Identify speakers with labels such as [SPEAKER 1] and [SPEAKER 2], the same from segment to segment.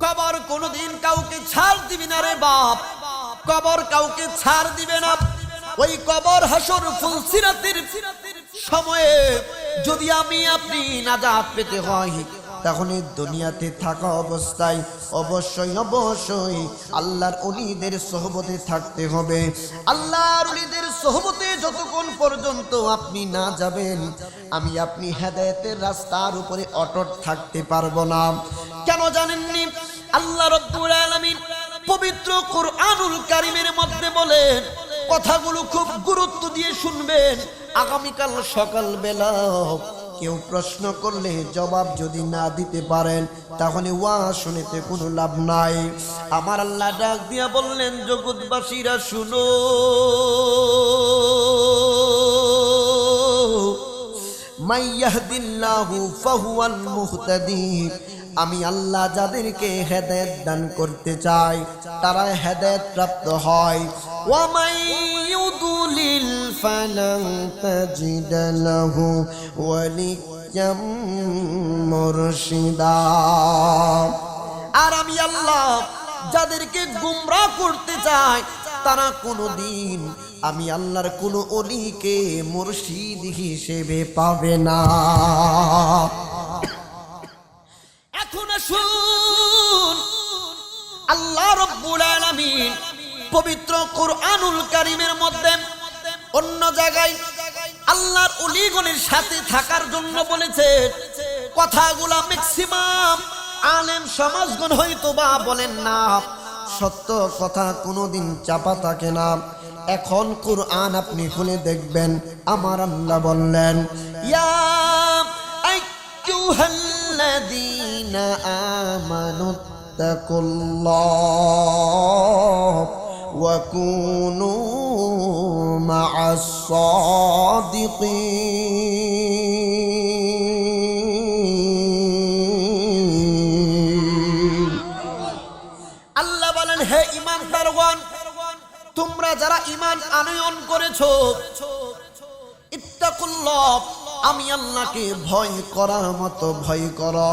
[SPEAKER 1] কবর কোনোদিন কাউকে ছাড় দিবি না রে বাপ, কবর কাউকে ছাড় দিবে না। ওই কবর হাসর ফুলসিরাতের সময়ে যদি আমি আপনি নাজাত পেতে হয়, তখন এই দুনিয়াতে থাকা অবস্থায় অবশ্যই অবশ্যই আল্লাহর ওলিদের সোহবতে থাকতে হবে। আল্লাহর ওলিদের সোহবতে যতক্ষণ পর্যন্ত আপনি না যাবেন, আমি আপনি হেদায়েতের রাস্তার উপরে অটুট থাকতে পারবো না। কেন জানেননি? আল্লাহ রাব্বুল আলামিন পবিত্র কোরআনুল কারীমের মধ্যে বলেন, কথাগুলো খুব গুরুত্ব দিয়ে শুনবেন। আগামীকাল সকালবেলা কেউ প্রশ্ন করলে জবাব যদি না দিতে পারেন, তাহলে ওয়াজ শুনতে কোনো লাভ নাই। আমার আল্লাহ ডাক দিয়া বললেন, জগৎবাসীরা শুনো, মাইয়াহদিল্লাহু ফাহুয়াল মুহতাদি। আমি আল্লাহ যাদেরকে হেদায়েত দান করতে চাই, তারা হেদায়েত প্রাপ্ত হয়। ওয়া মাইয়ুদলিল ফালান তাজিদ লাহু ওয়ালিয়াম মুরশিদা। আর আমি আল্লাহ যাদেরকে গুমরাহ করতে চাই, তারা কোনোদিন আমি আল্লাহর কোন ওলিকে মুর্শিদ হিসেবে পাবে না। এখন আসুন, আল্লাহ রাব্বুল আলামিন পবিত্র কোরআনুল কারীমের মধ্যে অন্য জায়গায় আল্লাহর ওলিগণের সাথে থাকার জন্য বলেছে। কথাগুলা ম্যাক্সিমাম আলেম সমাজগণ হয়তো বা বলেন না, সত্য কথা কোনোদিন চাপা থাকে না। এখন কোরআন আপনি খুলে দেখবেন, আমার আল্লাহ বললেন, ইয়া আইয়ুহাল্লাযীনা আমানুত্তাকুল্লাহ ওয়া কুনু মা'আস সাদিকিন। আল্লাহ বলেন, হে ঈমানদারগণ, তোমরা যারা ঈমান আনয়ন করেছো, ইত্তাকুল্লাহ, আমি আল্লাহকে ভয় করার মতো ভয় করো।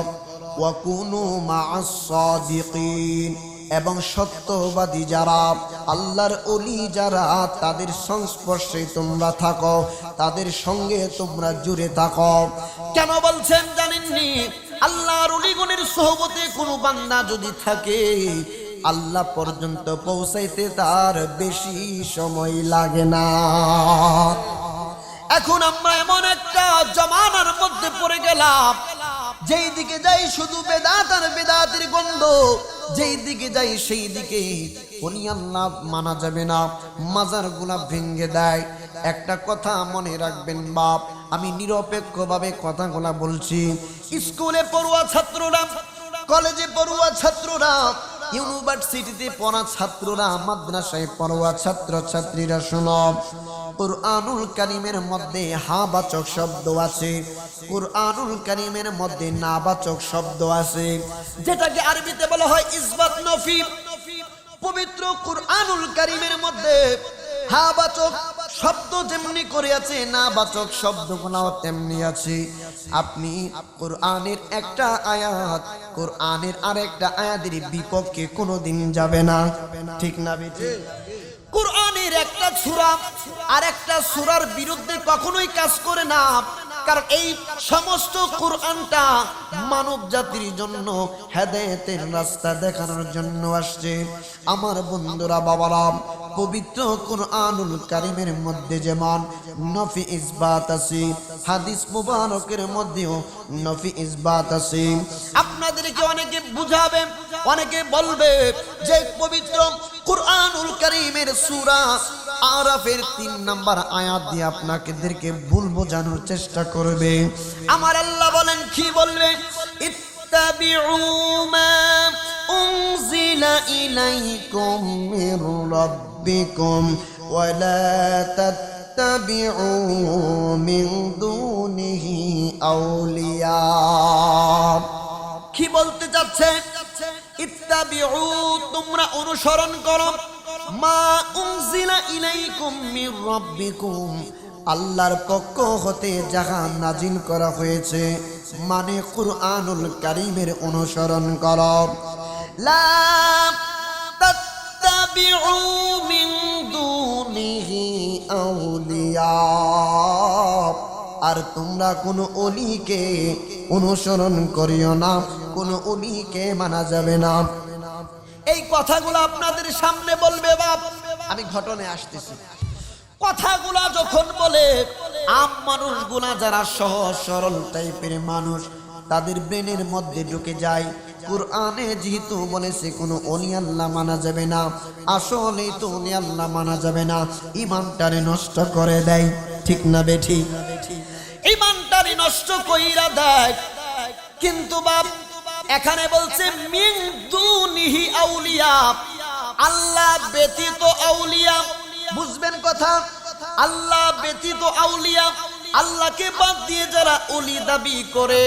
[SPEAKER 1] ওয়া কুনু মা'আস সাদিকিন, এবং সত্যবাদী যারা, আল্লাহর ওলি যারা, তাদের সংস্পর্শে তোমরা থাকো, তাদের সঙ্গে তোমরা জুড়ে থাকো। কেন বলছেন জানেননি? আল্লাহর ওলিগণের সোহবতে কোনো বান্দা যদি থাকে, আল্লাহ পর্যন্ত পৌঁছাইতে তার বেশি সময় লাগে না। এখন আমরা এমন একটা জামানার মধ্যে পড়ে গেলাম, যেই দিকে যাই শুধু বেদাত আর বেদাতের গন্ধ, যেই দিকে যাই সেই দিকে উনি আল্লাহ মানা যাবে না, মাজারগুলা ভেঙে দেয়। একটা কথা মনে রাখবেন বাপ, আমি নিরপেক্ষভাবে কথাগুলা বলছি। স্কুলে পড়ুয়া ছাত্ররা, কলেজে পড়ুয়া ছাত্ররা, ইউনিভার্সিটিতে পড়া ছাত্ররা, মাদ্রাসায় পড়ুয়া ছাত্র ছাত্রীরা শোনো, কুরআনুল কারীমের মধ্যে হাবাচক শব্দ আছে, কুরআনুল কারীমের মধ্যে নাবাচক শব্দ আছে, যেটাকে আরবিতে বলা হয় ইসবাত নফি। পবিত্র কুরআনুল কারীমের মধ্যে হাবাচক শব্দ যেমনি করে আছে, নাবাচক শব্দগুলোও তেমনি আছে। আপনি কুরআনের একটা আয়াত কুরআনের আরেকটা আয়াতের বিপক্ষে কোনোদিন যাবে না, ঠিক না বেঠিক? কুরআনের একটা সূরা আর একটা সূরার বিরুদ্ধে কখনোই কাজ করে না, কারণ এই সমস্ত কুরআনটা মানব জাতির জন্য হেদায়েতের রাস্তা দেখানোর জন্য আসছে। আমার বন্ধুরা, বাবারা, পবিত্র কুরআনুল কারীমের মধ্যে যেমন নফি ইসবাত আছে, হাদিস মুবারকের মধ্যেও নফি ইসবাত আছে। আপনাদেরকে অনেকে বুঝাবে, অনেকে বলবে যে পবিত্র কুরআনুল কারীমের সূরা আরাফের 3 নম্বর আয়াত দিয়ে আপনাদেরকে ভুল বোঝানোর চেষ্টা করবে। আমার আল্লাহ বলেন, কি বলবে? ইত্তাবিউ মা উনজিলা ইলাইকুম মির রাব্বিকুম ওয়া লা তাত্তাবিউ মিন দুনিহি আউলিয়া। কি বলতে যাচ্ছে? ইত্তাবিউ, তোমরা অনুসরণ করো, মা উনজিলা ইলাইকুম মির রাব্বিকুম, আল্লাহর পক্ষ হতে যাহা নাজিল করা হয়েছে, মানে কুরআনুল কারীমের অনুসরণ করো। লা তাত্তাবিউ মিন দুনিহি আউলিয়া, আর তোমরা কোনো ওলিকে অনুসরণ করিও না, কোনো ওলিকে মানা যাবে না। এই কথাগুলো আপনাদের সামনে বলবে বাপ, আমি ঘটনায় আসতেছি। কথাগুলা যখন বলে আম মানুষগুলা যারা সহজ সরল টাইপের মানুষ, তাদের ব্রেনের মধ্যে ঢুকে যায় কোরআনে যেহেতু বলেছে কোনো ওলি আল্লাহ মানা যাবে না, আসলেই তো ওলি আল্লাহ মানা যাবে না, ইমানটারে নষ্ট করে দেয়। ঠিক না বেঠি? ইমানটারে নষ্ট কইরা দেয়। কিন্তু বাপ এখানে বলছে মিন দুনিহি আউলিয়া, আল্লাহ ব্যতীত আউলিয়া। বুঝবেন কথা? আল্লাহ ব্যতীত আউলিয়া, আল্লাহকে বাদ দিয়ে যারা ওলি দাবি করে,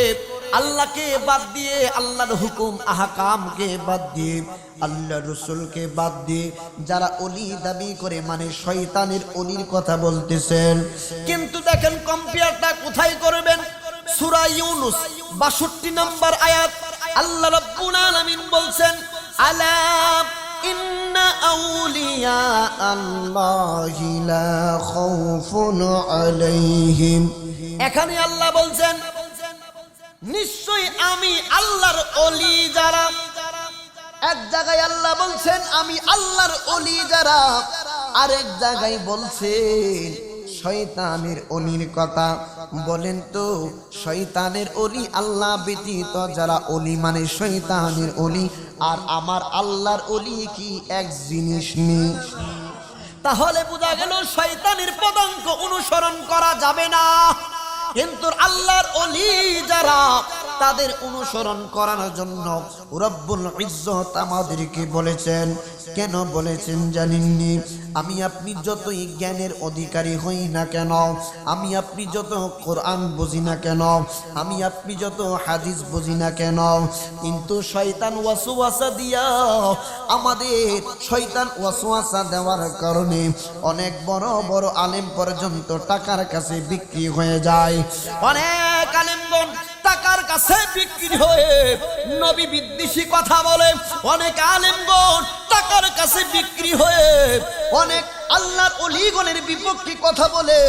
[SPEAKER 1] আল্লাহকে বাদ দিয়ে, আল্লাহর হুকুম আহকামকে বাদ দিয়ে, আল্লাহ রসুলকে বাদ দিয়ে যারা ওলি দাবি করে, মানে শয়তানের ওলির কথা বলতেছেন। কিন্তু দেখেন কম্পেয়ারটা কোথায় করবেন? সূরা ইউনূস ৬২ নম্বর আয়াত, আল্লাহ রাব্বুল আলামিন বলছেন আলা ইন্না আউলিয়া আল্লাহি লা খাউফুন আলাইহিম। এখানে আল্লাহ বলছেন নিশ্চয়ই আমি আল্লাহর ওলি যারা, এক জায়গায় আল্লাহ বলছেন আমি আল্লাহর ওলি যারা, আরেক জায়গায় বলছেন শয়তানের ওলির কথা। বলেন তো শয়তানের ওলি আল্লাহ ব্যতীত যারা ওলি মানে শয়তানের ওলি, আর আমার আল্লাহর ওলি কি এক জিনিস নেই? তাহলে বোঝা গেল শয়তানের পদাঙ্ক অনুসরণ করা যাবে না, কিন্তু আল্লাহর ওলি যারা তাদের অনুসরণ করার জন্য রব্বুল ইজ্জত আমাদেরকে বলেছেন। কেন বলেছেন জানেননি? আমি আপনি যতই জ্ঞানের অধিকারী হই না কেন, আমি আপনি যত কোরআন বুঝি না কেন, আমি আপনি যত হাদিস বুঝি না কেন, কিন্তু শয়তান ওয়াসওয়াসা দিয়া, আমাদের শয়তান ওয়াসওয়াসা দেওয়ার কারণে অনেক বড় বড় আলেম পর্যন্ত টাকার কাছে বিক্রি হয়ে যায়। অনেক আলেমগণ টাকার কাছে বিক্রি হয়ে নবী বিদ্বেষী কথা বলে, অনেক আলেমগণ টাকার কাছে বিক্রি হয়ে অনেক আল্লাহর ওলিগণের বিপক্ষে কথা বলে।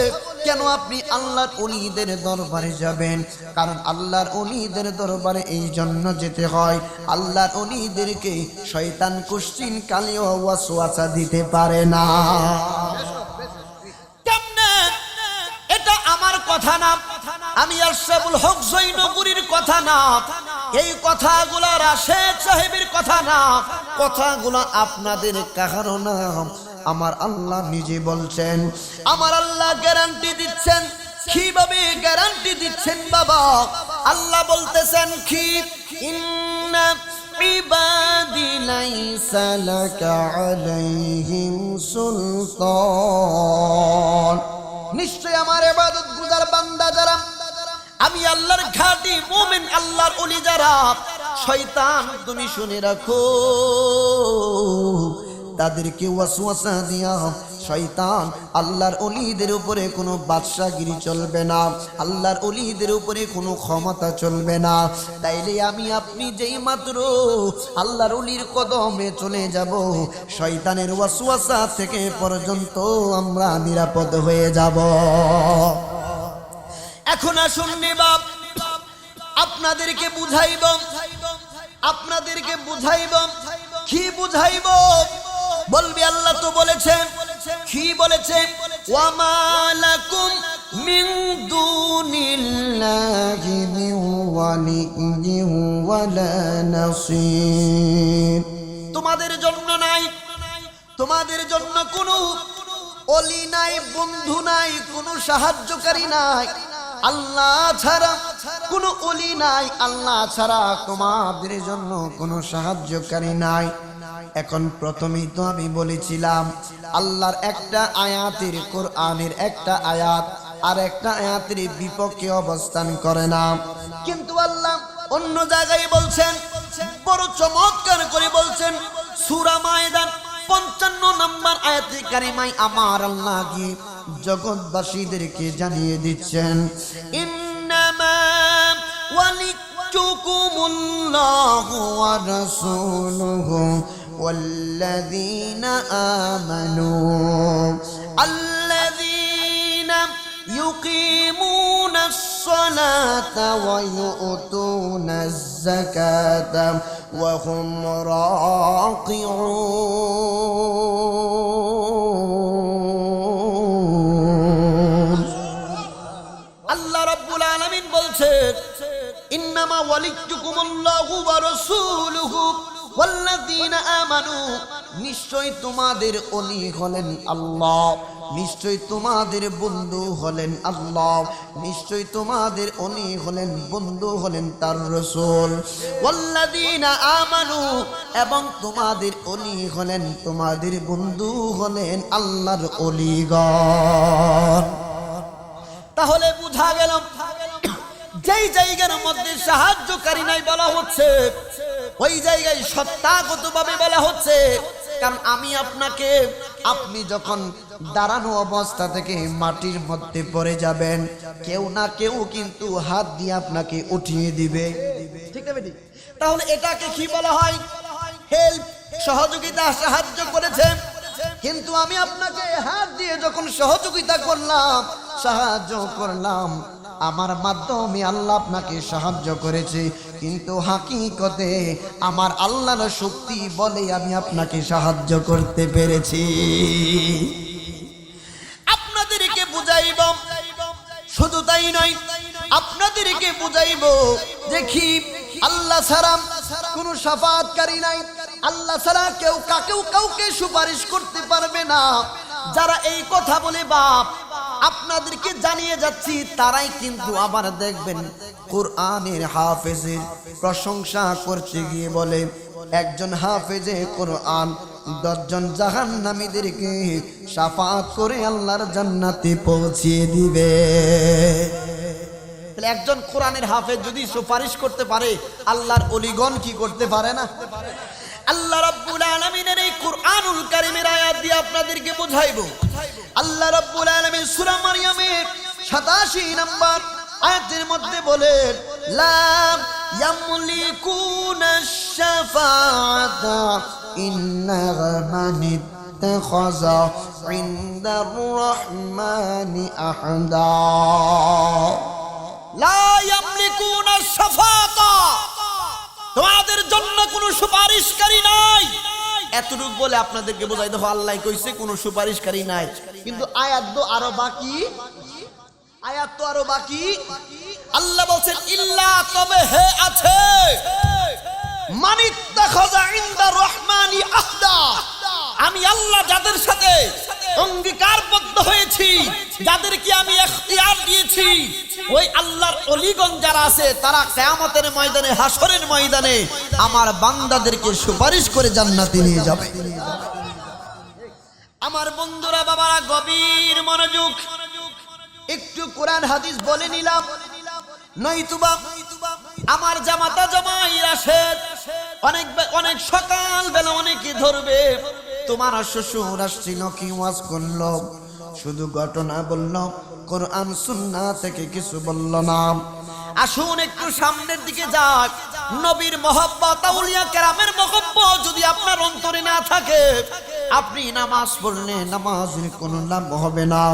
[SPEAKER 1] কেন আপনি আল্লাহর ওলিদের দরবারে যাবেন? কারণ আল্লাহর ওলিদের দরবারে এই জন্য যেতে হয়, আল্লাহর ওলিদেরকে শয়তান কুশ্চিন কালেও ওয়াসওয়াসা দিতে পারে না। কেমনে? এটা আমার কথা না, আমি আশরাফুল হক জয়নগরীর কথা না, এই কথাগুলো রাশেদ সাহেবের কথা না, কথাগুলো আপনাদের কাহারও না, আমার আল্লাহ নিজে বলছেন। আমার আল্লাহ গ্যারান্টি দিচ্ছেন। কিভাবে গ্যারান্টি দিচ্ছেন বাবা? আল্লাহ বলতেছেন কি, ইন্না ইবাদি লাইসা লাকা আলাইহিম সুলতান, নিশ্চয় আমার ইবাদত গুজার বান্দা যারা, আমি আল্লাহর খাঁটি মুমিন আল্লাহর ওলি যারা, শয়তান তুমি শুনে রাখো, তাদেরকে ওয়াসওয়াসা দিয়া শয়তান আল্লাহর ওলিদের উপরে কোনো বাদশাগিরি চলবে না, আল্লাহর ওলিদের উপরে কোনো ক্ষমতা চলবে না। তাইলে আমি আপনি যেই মাত্র আল্লাহর ওলির কদমে চলে যাব, শয়তানের ওয়াসওয়াসা থেকে পর্যন্ত আমরা নিরাপদ হয়ে যাব। এখন আসুন বাপ, আপনাদেরকে বুঝাইব, আপনাদেরকে বুঝাইব। কি বুঝাইব? বলবি আল্লাহ তো বলেছেন, কি বলেছে? ওয়ামা লাকুম মিন দুনিল্লাহি মিন ওয়ালিয়্যিন ওয়ালা নাসীর, তোমাদের জন্য নাই, তোমাদের জন্য কোনো ওলি নাই, বন্ধু নাই, কোনো সাহায্যকারী নাই, আল্লাহ ছাড়া কোনো ওলি নাই, আল্লাহ ছাড়া তোমাদের জন্য কোনো সাহায্যকারী নাই। এখন প্রথমেই তো আমি বলেছিলাম আল্লাহর একটা আয়াতের, কোরআনের একটা আয়াত আর একটা আয়াতের বিপক্ষে অবস্থান করে না, কিন্তু আল্লাহ অন্য জায়গায় বলছেন, বড় চমৎকার করে বলছেন। সূরা মায়েদা 55 নম্বর আয়াতে কারিমায় আমার আল্লাহ কি জগৎবাসীদেরকে জানিয়ে দিচ্ছেন, ইন্নামা ওয়ালিয়্যুকুমুল্লাহু ওয়া রাসূলুহু ওয়াল্লাযীনা আমানু আল্লাযীনা ইউকিমুনাস সালাতা ওয়া ইউতুনাজ যাকাতা ওয়া হুম রাকিউন। আল্লাহ রাব্বুল আলামিন বলছেন, ইন্নামা ওয়ালিয়্যুকুমুল্লাহু ওয়া রাসূলুহু ওয়াল্লাযীনা আমানু, নিশ্চয় তোমাদের ওলি হলেন আল্লাহ, নিশ্চয় তোমাদের বন্ধু হলেন আল্লাহ, নিশ্চয় তোমাদের ওলি হলেন বন্ধু হলেন তার রাসূল। ওয়াল্লাযীনা আমানু, এবং তোমাদের ওলি হলেন তোমাদের বন্ধু হলেন আল্লাহর ওলিগণ। তাহলে বুঝা গেল যেই জায়গার মধ্যে সাহায্যকারী নাই বলা হচ্ছে, ওই জায়গায় সত্তাগতভাবে বলা হচ্ছে। কারণ আমি আপনাকে, আপনি যখন দাঁড়ানো অবস্থা থেকে মাটির মধ্যে পড়ে যাবেন, কেউ না কেউ কিন্তু হাত দিয়ে আপনাকে উঠিয়ে দিবে, ঠিক না বেটি? তাহলে এটাকে কি বলা হয়? হেল্প, সহযোগিতা, সাহায্য করেছে। কিন্তু আমি আপনাকে হাত দিয়ে যখন সহযোগিতা করলাম, সাহায্য করলাম, আমার মাধ্যমে আল্লাহ আপনাকে সাহায্য করেছে, কিন্তু হাকিকতে আমার আল্লাহর শক্তি বলে আমি আপনাকে সাহায্য করতে পেরেছি। আপনাদেরকে বুঝাইব, শুধু তাই নয়, আপনাদেরকে বুঝাইব দেখি আল্লাহ ছাড়া কোনো শাফাআতকারী নাই, আল্লাহ ছাড়া কেউ কাউকে সুপারিশ করতে পারবে না। যারা এই কথা বলে বাপ আপনাদেরকে জানিয়ে যাচ্ছি, তারাই কিন্তু আবার দেখবেন কোরআনের হাফেজের প্রশংসা করতে গিয়ে বলে, একজন হাফেজে কোরআন 10 জন জাহান্নামীদেরকে শাফাআত করে আল্লাহর জান্নাতে পৌঁছিয়ে দিবে। তাহলে একজন কোরআনের হাফেজ যদি সুপারিশ করতে পারে, আল্লাহর ওলিগণ কি করতে পারে না? আল্লাহ রাব্বুল আলামিনের এই কুরআনুল কারীমের আয়াত দিয়ে আপনাদেরকে বুঝাইবো। আল্লাহ রাব্বুল আলামিন সূরা মারইয়ামের 87 নম্বর আয়াতের মধ্যে বলেন, লা ইয়ামলিকুনাশ শাফাআতা ইন্না মান ইত্তাখাযা ইনদার রাহমানি আহদা। লা ইয়ামলিকুনাশ শাফাআতা, তোমাদের জন্য কোনো সুপারিশকারী নাই। এতটুকু বলে আপনাদেরকে বোঝাই দেখো, আল্লাহ কইছে কোনো সুপারিশকারী নাই, কিন্তু আয়াত তো আরো বাকি, আয়াত তো আরো বাকি। আল্লাহ বলছেন ইল্লা, তবে হে আছে, মানিত্তাখাযা ইনদা রহমানি আহদা, আমি আল্লাহ যাদের সাথে অঙ্গীকারবদ্ধ হয়েছি, যাদেরকে আমি ইখতিয়ার দিয়েছি, ওই আল্লাহর ওলিগণ যারা আছে, তারা কিয়ামতের ময়দানে, হাসরের ময়দানে আমার বান্দাদেরকে সুপারিশ করে জান্নাতে নিয়ে যাবে। আমার বন্ধুরা, বাবারা, গভীর মনোযোগ, একটু কোরআন হাদিস বলে নিলাম, নয়তুবা আমার জামাতা জামাইরা আসে, অনেক সকাল বেলা অনেকে ধরবে, তোমার শ্বশুর আসছিল, কি ওয়াজ করলো, শুধু ঘটনা বলল, কোরআন সুন্নাহ থেকে কিছু বলল না। আসুন একটু সামনের দিকে যাক। নবীর মহব্বত, আউলিয়া কেরামের মহব্বত যদি আপনার অন্তরে না থাকে, আপনি নামাজ পড়লে নামাজের কোনো লাভ হবে না।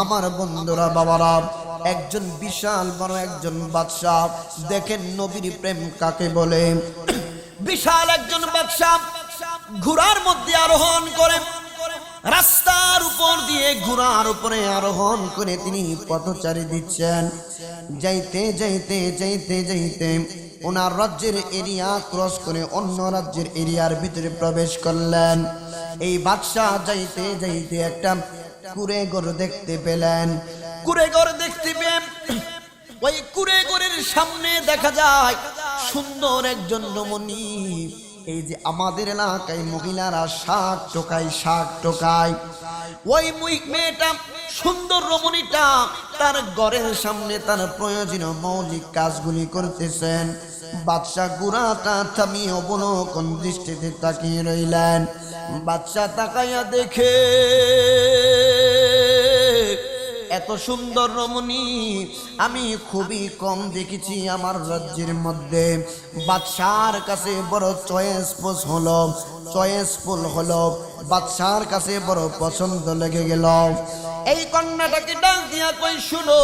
[SPEAKER 1] আমার বন্ধুরা, বাবারা, একজন বিশাল বড় একজন বাদশা, দেখেন নবীর প্রেম কাকে বলে। বিশাল একজন বাদশা ঘোড়ার মধ্যে আরোহণ করে, রাস্তার উপর দিয়ে ঘোড়ার উপরে আরোহণ করে তিনি পথচারী দিচ্ছেন। যাইতে যাইতে যাইতে যাইতে ওনার রাজ্যের এরিয়া ক্রস করে অন্য রাজ্যের এরিয়ার ভিতরে প্রবেশ করলেন। এই বাদশাহ যাইতে যাইতে একটা কুড়ে গরু দেখতে পেলেন। কুড়ে গরু দেখতে পেয়ে ওই কুড়ে গরের সামনে দেখা যায় সুন্দর একজন রমণী। এই যে আমাদের এলাকায় মহিলারা শাক টোকায়, ওই মেয়েটা, সুন্দর রমণীটা তার ঘরের সামনে তার প্রয়োজনীয় মৌলিক কাজগুলি করতেছেন। বাদশাহ গুড়াটা থামিয়ে অবলোকন দৃষ্টিতে তাকিয়ে রইলেন। বাদশাহ তাকাইয়া দেখে এত সুন্দর রমণী আমি খুবই কম দেখেছি আমার রাজ্যের মধ্যে। বাদশার কাছে বড় চয়েসফুল হলো, বাদশার কাছে বড় পছন্দ লেগে গেল। এই কন্যাটাকে ডাক দিয়া কই, শুনো,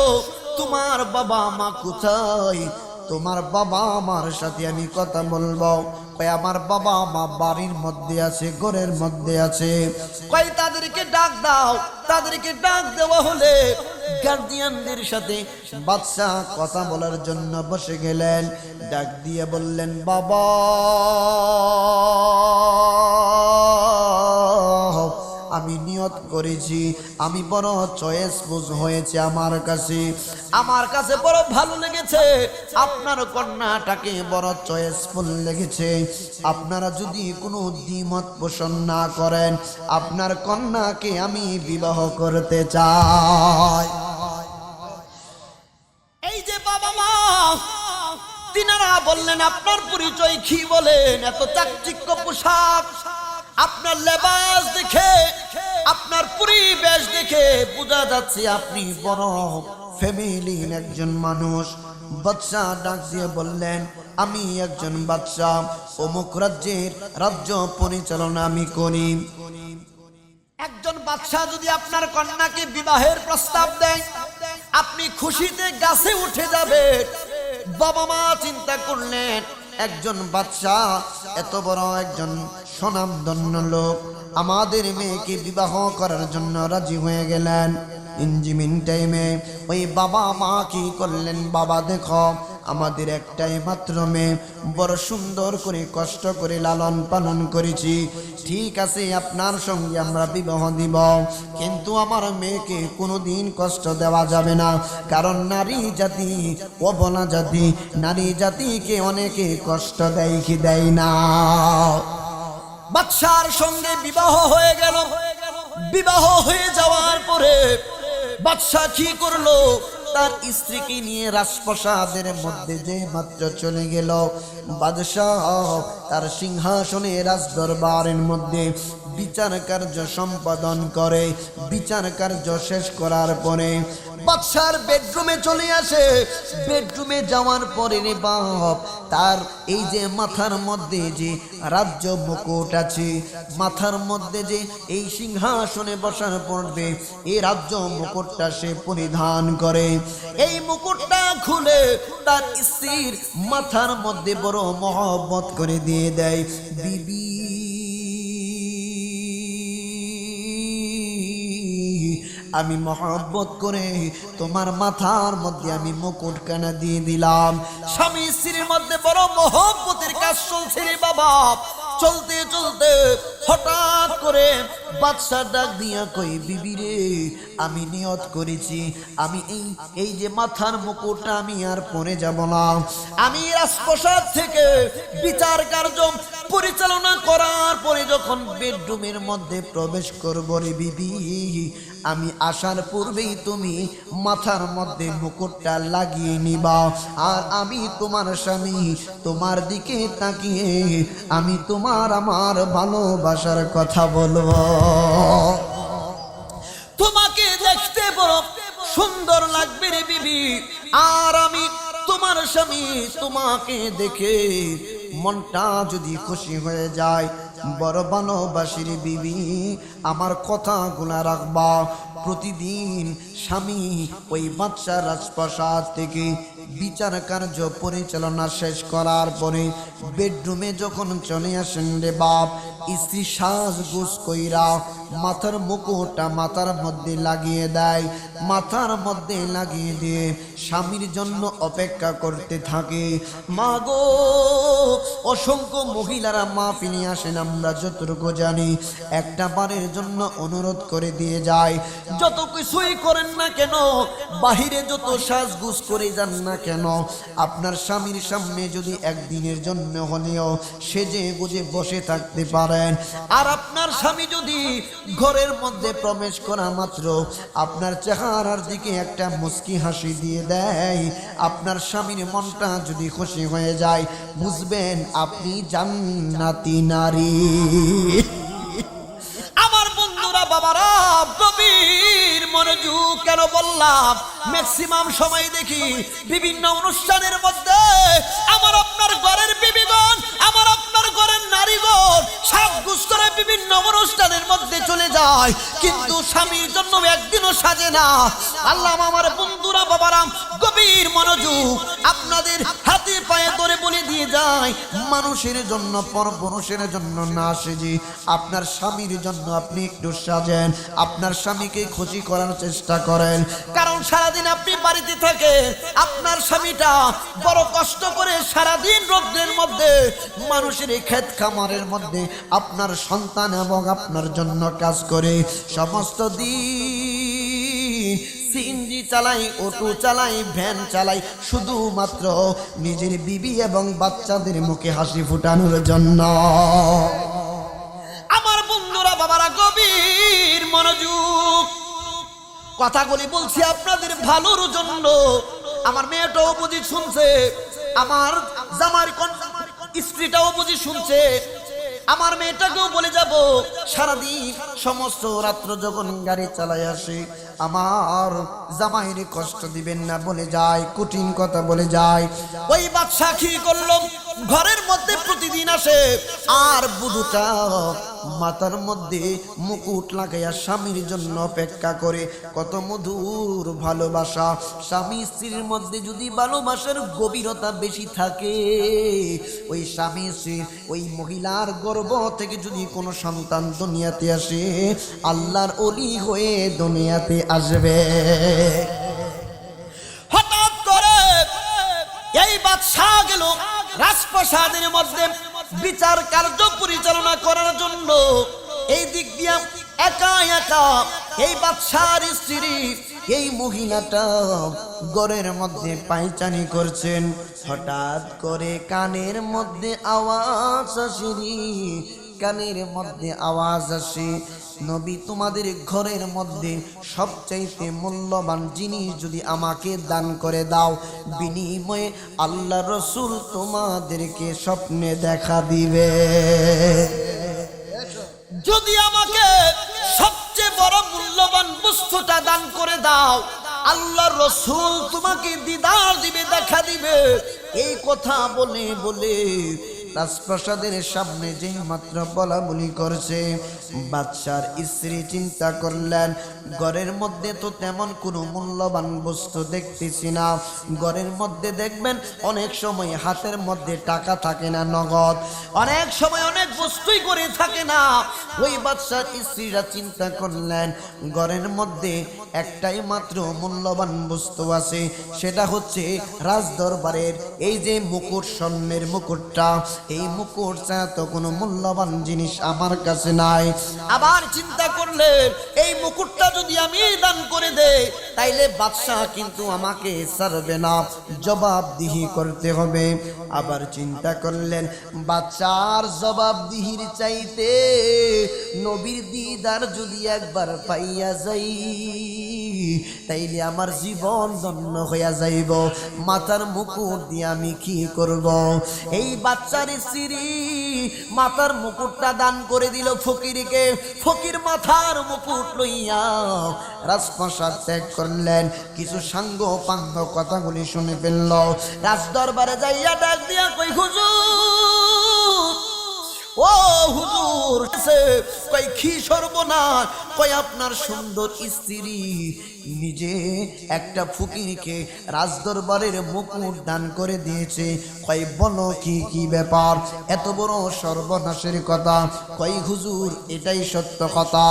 [SPEAKER 1] তোমার বাবা মা কোথায়? তোমার বাবা মার সাথে আমি কথা বলবো। কই আমার বাবা মা বাড়ির মধ্যে আছে, ঘরের মধ্যে আছে। কই তাদেরকে ডাক দাও। তাদেরকে ডাক দেওয়া হলে গার্ডিয়ানদের সাথে বাদশা কথা বলার জন্য বসে গেলেন। ডাক দিয়ে বললেন, বাবা আমি নিয়ত করেছি, আমি বড় চয়েসফুল হয়েছে আমার কাছে বড় ভালো লেগেছে। আপনার কন্যাটাকে বড় চয়েসফুল লেগেছে। আপনারা যদি কোনো দ্বিমত পোষণ না করেন, আপনার কন্যাকে আমি বিবাহ করতে চাই। এই যে বাবা মা তিনারা বললেন, আপনার পরিচয় কি বলেন? এত চাকচিক্য পোশাক, আপনার লেবাস দেখে, আপনার পরিবেশ দেখে বোঝা যাচ্ছে আপনি বড় ফ্যামিলির একজন মানুষ। বাদশা ডাক দিয়ে বললেন, আমি একজন বাদশা, অমুক রাজ্যের রাজ্য পরিচালনা আমি করি। একজন বাদশা যদি আপনার কন্যাকে বিবাহের প্রস্তাব দেয়, আপনি খুশিতে গাছে উঠে যাবেন। বাবা মা চিন্তা করলেন, একজন বাদশা এত বড় একজন স্বনামধন্য লোক আমাদের মেয়েকে বিবাহ করার জন্য রাজি হয়ে গেলেন। ইঞ্জিমিন টাইমে ওই বাবা মা কি করলেন, বাবা দেখো আমাদের একটাই মাত্র মেয়ে, বড় সুন্দর করে কষ্ট করে লালন পালন করেছি, ঠিক আছে আপনার সঙ্গে আমরা বিবাহ দিব, কিন্তু আমার মেয়েকে কোনোদিন কষ্ট দেওয়া যাবে না, কারণ নারী জাতি অবলা জাতি, নারী জাতিকে অনেকে কষ্ট দেয় কি দেয় না। বাদশার সঙ্গে বিবাহ হয়ে গেল। বিবাহ হয়ে যাওয়ার পরে বাদশা কি করলো, তার স্ত্রীকে নিয়ে রাজপ্রাসাদের মধ্যে যে মাত্র চলে গেল, বাদশাহ তার সিংহাসনে রাজদরবারের মধ্যে বিচার কার্য সম্পাদন করে। বিচার কার্য শেষ করার পরে বাদশার বেডরুমে চলে আসে। বেডরুমে যাওয়ার পরে রে বাপ, তার এই যে মাথার মধ্যে যে রাজ্য মুকুট আছে, মাথার মধ্যে যে এই সিংহাসনে বসার পড়বে এই রাজ্য মুকুটটা সে পরিধান করে। এই মুকুটটা খুলে তার স্ত্রীর মাথার মধ্যে বড় মহব্বত করে দিয়ে দেয়। বিবি আমি মহব্বত করে তোমার মাথার মধ্যে আমি মুকুট কানা দিয়ে দিলাম। স্বামী স্ত্রীর মধ্যে বড় মহব্বতের কাজ চলছে রে বাবা। চলতে চলতে হঠাৎ করে বাদশা ডাক দিয়া কই, বিবি রে আমি নিয়ত করেছি আমি এই যে মাথার মুকুটটা আমি আর পরে যাব না। আমি রাজপ্রাসাদ থেকে বিচার কার্য পরিচালনা করার পরে যখন বেডরুমের মধ্যে প্রবেশ করব রে বিবি, আমি আসার পূর্বেই তুমি মাথার মধ্যে মুকুটটা লাগিয়ে নিবা, আর আমি তোমার স্বামী, তোমার দিকে তাকিয়ে আমি তোমার আমার ভালোবাসার কথা বলবো। তোমাকে দেখতে বড় সুন্দর লাগবে রে বিবি, আর আমি তোমার স্বামী, তোমাকে দেখে মনটা যদি খুশি হয়ে যায়, বড় ভালোবাসি রে বিবি, আমার কথাগুলা রাখবা। প্রতিদিন স্বামী ওই বাদশা রাজপ্রাসাদ থেকে বিচার কার্য পরিচালনা শেষ করার পরে বেডরুমে যখন চলে আসেন রে বাপ, স্ত্রী সাজগোজ কইরা মাথার মুকুটটা মাথার মধ্যে লাগিয়ে দেয়। মাথার মধ্যে লাগিয়ে দিয়ে স্বামীর জন্য অপেক্ষা করতে থাকে। মা গো, অসংখ্য মহিলারা মাহফিলে আসেন, আমরা যতটুকু জানি একটা বারের জন্য অনুরোধ করে দিয়ে যায়, যত কিছুই করেন না কেন, বাহিরে যত সাজগোজ করে যান না কেন, আপনার স্বামীর সামনে যদি একদিনের জন্য হলেও সেজে গুজে বসে থাকতে পারেন, আর আপনার স্বামী যদি ঘরের মধ্যে প্রবেশ করা মাত্র আপনার চেহারার দিকে একটা মুস্কি হাসি দিয়ে দেয়, আপনার স্বামীর মনটা যদি খুশি হয়ে যায়, বুঝবেন আপনি জান্নাতি নারী। আমার বন্ধুরা বাবারা গভীর মনোযোগ কেন বললাম, ম্যাক্সিমাম সময় দেখি বিভিন্ন অনুষ্ঠানের মধ্যে আমার আপনার ঘরের বিবিগণ, আমার আপনার ঘরের নারীগণ সাজগোজ করে বিভিন্ন অনুষ্ঠানের মধ্যে চলে যায়, কিন্তু স্বামীর জন্য একদিনও সাজে না। আল্লাহ আমার বন্ধুরা বাবারা গভীর মনোযোগ, আপনাদের হাতে পায়ে ধরে বলে দিয়ে যায়, মানুষের জন্য পর পুরুষের জন্য না সেজে আপনার স্বামীর জন্য আপনি একটু সাজেন, আপনার স্বামীকে খুশি করার চেষ্টা করেন। কারণ সারাদিন আপনি বাড়িতে থাকেন, আপনার স্বামীটা বড় কষ্ট করে সারাদিন রোদ্রের মধ্যে মানুষের ক্ষেত খামারের মধ্যে আপনার সন্তান এবং আপনার জন্য কাজ করে সমস্ত দিন সিএনজি চালাই, অটো চালাই, ভ্যান চালাই, শুধুমাত্র নিজের বিবি এবং বাচ্চাদের মুখে হাসি ফুটানোর জন্য। আমার বন্ধুরা বাবারা গভীর মনোযোগ, কথাগুলি বলছি আপনাদের ভালোর জন্য। আমার মেয়েটাও বুঝি শুনছে, আমার জামার স্ত্রীটাও বুঝি শুনছে। আমার মেয়েটাকেও বলে যাব, সারাদিন সমস্ত রাত্র যখন গাড়ি চালায় আসে আমার জামাইয়ের কষ্ট দিবেন না বলে যায়, কঠিন কথা বলে যায়। ওই বাদশা কি করলো, ঘরের মধ্যে প্রতিদিন আসে আর বুধুটা মাথার মধ্যে মুকুট লাগাইয়া স্বামীর জন্য অপেক্ষা করে। কত মধুর ভালোবাসা, স্বামী স্ত্রীর মধ্যে যদি ভালোবাসার গভীরতা বেশি থাকে, ওই স্বামী স্ত্রী ওই মহিলার গর্ভ থেকে যদি কোনো সন্তান দুনিয়াতে আসে, আল্লাহর ওলি হয়ে দুনিয়াতে আসবে। হঠাৎ করে এই বাদশা গেল রাজপ্রাসাদের মধ্যে বিচার কার্য পরিচালনা করার জন্য। এই দিক দিয়ে একা একা এই বাদশার স্ত্রী এই মহিলাটা ঘরের মধ্যে পায়চানি করছেন। হঠাৎ করে কানের মধ্যে আওয়াজ আসে, কানের মধ্যে আওয়াজ আসে, নবী তোমাদের ঘরের মধ্যে সবচাইতে মূল্যবান জিনিস যদি আমাকে দান করে দাও, বিনিময়ে আল্লাহ রসুল তোমাদেরকে স্বপ্নে দেখা দিবে। যদি আমাকে সবচেয়ে বড় মূল্যবান বস্তুটা দান করে দাও, আল্লাহ রসুল তোমাকে দিদার দিবে, দেখা দিবে। এই কথা বলে বলে রাজপ্রাসাদের সামনে যে মাত্র বলা বলি করছে, বাদশার স্ত্রী চিন্তা করলেন, ঘরের মধ্যে তো তেমন কোনো মূল্যবান বস্তু দেখতেছি না। ঘরের মধ্যে দেখবেন অনেক সময় হাতের মধ্যে টাকা থাকে না, নগদ, অনেক সময় অনেক বস্তুই করে থাকে না। ওই বাদশার স্ত্রীরা চিন্তা করলেন, ঘরের মধ্যে একটাই মাত্র মূল্যবান বস্তু আছে, সেটা হচ্ছে রাজদরবারের এই যে মুকুট, স্বর্ণের মুকুটটা, এই মুকুট ছাড়া তো কোনো মূল্যবান জিনিস আমার কাছে নাই। আবার চিন্তা করলেন, এই মুকুটটা যদি আমি দান করে দেই তাইলে বাদশা কিন্তু আমাকে ছাড়বে না, জবাবদিহি করতে হবে। আবার চিন্তা করলেন, বাদশার জবাবদিহির চাইতে নবীর দিদার যদি একবার পাইয়া যাই তাইলে আমার জীবন ধন্য হইয়া যাইব। মাথার মুকুট দিয়ে আমি কি করব? এই বাচ্চার স্ত্রী মাথার মুকুটটা দান করে দিল ফকিরকে। ফকির মাথার মুকুট লইয়া রাজপ্রাসাদ ত্যাগ করলেন। কিছু সাঙ্গ পাঙ্গ কথাগুলি শুনে ফেলল। রাজদরবারে যাইয়া ডাক দিয়া কই, হুজুর, ও হুজুর, কই কি সর্বনাশ, কই আপনার সুন্দর স্ত্রী নিজে একটা ফকিরকে রাজদরবারের মুকুট দান করে দিয়েছে। কই বলো কি কি ব্যাপার, এত বড় সর্বনাশের কথা? কই হুজুর, এটাই সত্য কথা।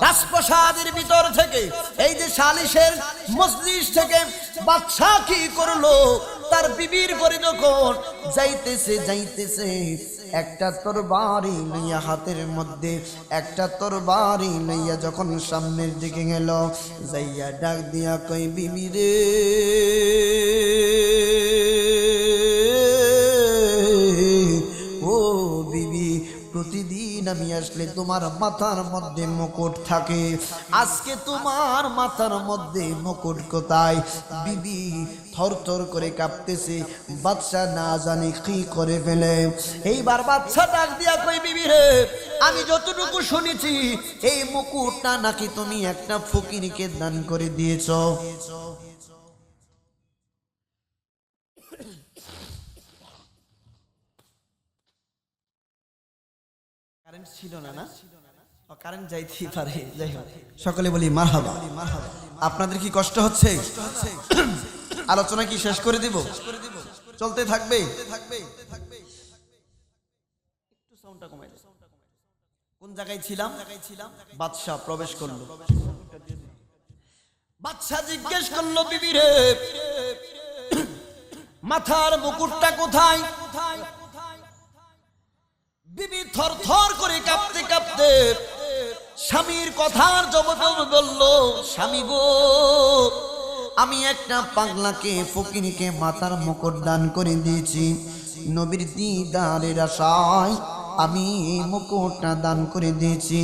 [SPEAKER 1] রাজপ্রাসাদের ভিতর থেকে এই যে সালিশের মজলিস থেকে বাদশা কি করলো, তার বিবির ঘরে যখন যাইতেছে একটা তরবারি লইয়া, হাতের মধ্যে একটা তরবারি লইয়া যখন সামনের দিকে গেল, যাইয়া ডাক দিয়া কই, বিবি রে, ও বিবি, প্রতিদিন প্রতিদিন আমি আসলে তোমার মাথার মধ্যে মুকুট থাকে, আজকে তোমার মাথার মধ্যে মুকুট কোথায়? বিবি থরথর করে কাঁপতেছে, বাদশা না জানি কি করে ফেলে। এইবার বাদশা ডাক দিয়া কই, বিবি রে, আমি যতটুকু শুনেছি এই মুকুটটা নাকি তুমি একটা ফকিরকে দান করে দিয়েছ। কারেন্ট ছিল না, না কারেন্ট যাইতেই পারে, যাই হোক সকলে বলি মারহাবা। আপনাদের কি কষ্ট হচ্ছে? আলোচনা কি শেষ করে দিব? চলতে থাকবে? একটু সাউন্ডটা কমাই দাও। কোন জায়গায় ছিলাম? বাদশা প্রবেশ করলো। বাদশা জিজ্ঞেস করলো, বিবি রে, মাথার মুকুটটা কোথায়? বিবি থর থর করে কাঁপতে কাঁপতে স্বামীর কথার জবাবে বলল, স্বামী গো, আমি একটা পাগলাকে ফকিরকে মাথার মুকুট দান করে দিয়েছি। নবীর দিদারের আশায় আমি এই মুকুটটা দান করে দিয়েছি।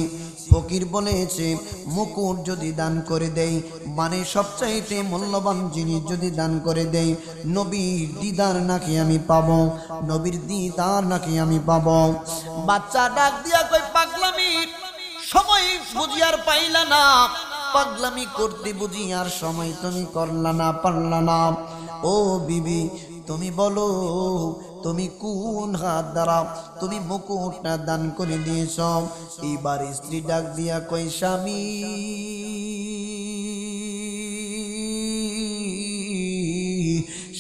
[SPEAKER 1] ফকির বলেছে, মুকুট যদি দান করে দেই, মানে সবচাইতে মূল্যবান জিনিস যদি দান করে দেই, নবীর দিদার নাকি আমি পাবো, নবীর দিদার নাকি আমি পাবো। বাচ্চা ডাক দিয়া কই, পাগলামির সময় বুঝি আর পাইলা না, পাগলামি করতে বুঝি আর সময় তুমি করলা না, পারলা না। ও বিবি, তুমি বলো, তুমি কোন হাত দ্বারা তুমি মুকুটটা দান করে দিয়েছ? এইবার স্ত্রী ডাক দিয়া কই, স্বামী,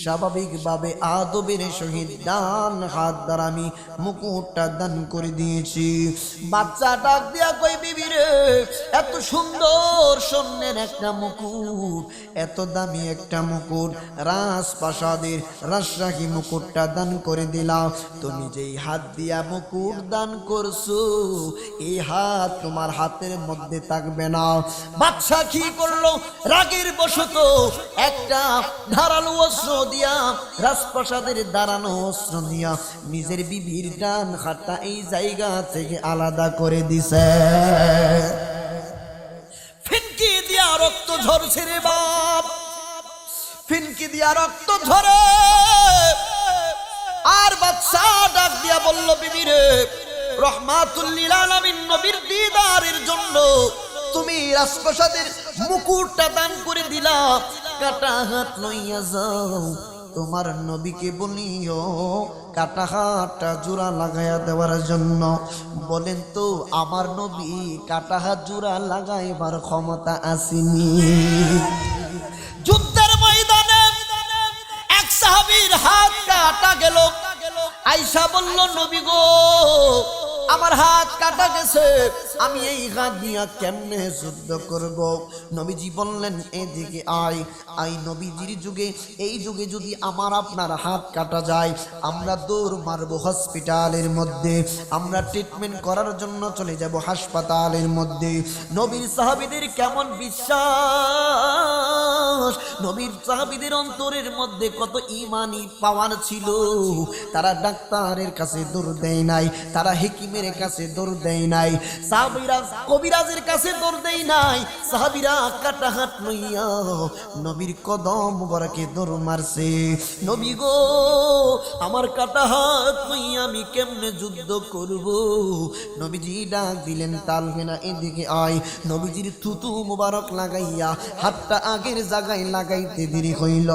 [SPEAKER 1] স্বাভাবিকভাবে আদবের সহিত ডান হাত দ্বারা আমি মুকুটটা দান করে দিয়েছি। বাচ্চা ডাক দিয়া কই, বিবি রে, এত সুন্দর স্বর্ণের একটা মুকুট, এত দামি একটা মুকুট, রাজপ্রাসাদের রাজশাহী মুকুটটা দান করে দিলাম, তুমি যেই হাত দিয়া মুকুট দান করছো এই হাত তোমার হাতের মধ্যে থাকবে না। বাদশা কি করলো? রাগের বশত একটা ধারালো অস্ত্র দিয়া, রাজপ্রাসাদের দাঁড়ানো অস্ত্র দিয়া নিজের বিবির ডান হাতটা এই জায়গা থেকে আলাদা করে দিছে। ফিনকি দিয়া রক্ত ঝরছে রে বাপ, ফিনকি দিয়া রক্ত ঝরে। আর বাদশা ডাক দিয়া বলল, বিবি রে, রহমাতুল লিল আলামিন নবীর দিদারের জন্য তুমি রাজপ্রাসাদের মুকুটটা দান করে দিলা, কাটা হাত লইয়া যাও, তোমার নবীকে বলিও কাটা হাতটা জোড়া লাগাইয়া দেওয়ার জন্য। বলেন তো, আমার নবী কাটা হাত জোড়া লাগাইবার ক্ষমতা আসেনি? যুদ্ধের ময়দানে এক সাহাবীর হাত কাটা গেল, আয়েশা বলল, নবী গো, আমার হাত কাটা গেছে, আমি এই হাত দিয়া কেমনে যুদ্ধ করব? নবীজি বললেন, এদিকে আয়। নবীজির যুগে, এই যুগে যদি আমার আপনার হাত কাটা যায়, আমরা দৌড় মারবো হসপিটালের মধ্যে, আমরা ট্রিটমেন্ট করার জন্য চলে যাব হাসপাতালের মধ্যে। নবীর সাহাবীদের কেমন বিশ্বাস, নবীর সাহাবীদের অন্তরের মধ্যে কত ঈমানি পাওয়ার ছিল। তারা ডাক্তারের কাছে দৌড় দেয় নাই, তারা হিকিমের কাছে দৌড় দেয় নাই, সাহাবীরা কবিরাজের কাছে দৌড় দেয় নাই, সাহাবীরা কাটা হাত লইয়া নবীর কদম মুবারকে দৌড় মারছে। নবী গো, আমার কাটা হাত লইয়া আমি কেমনে যুদ্ধ করব? নবীজি ডাক দিলেন, তালবেনা, এদিকে আয়। নবীজির থুতু মুবারক লাগাইয়া হাতটা আগের জায়গায় লাগাইতে দেরি হইল,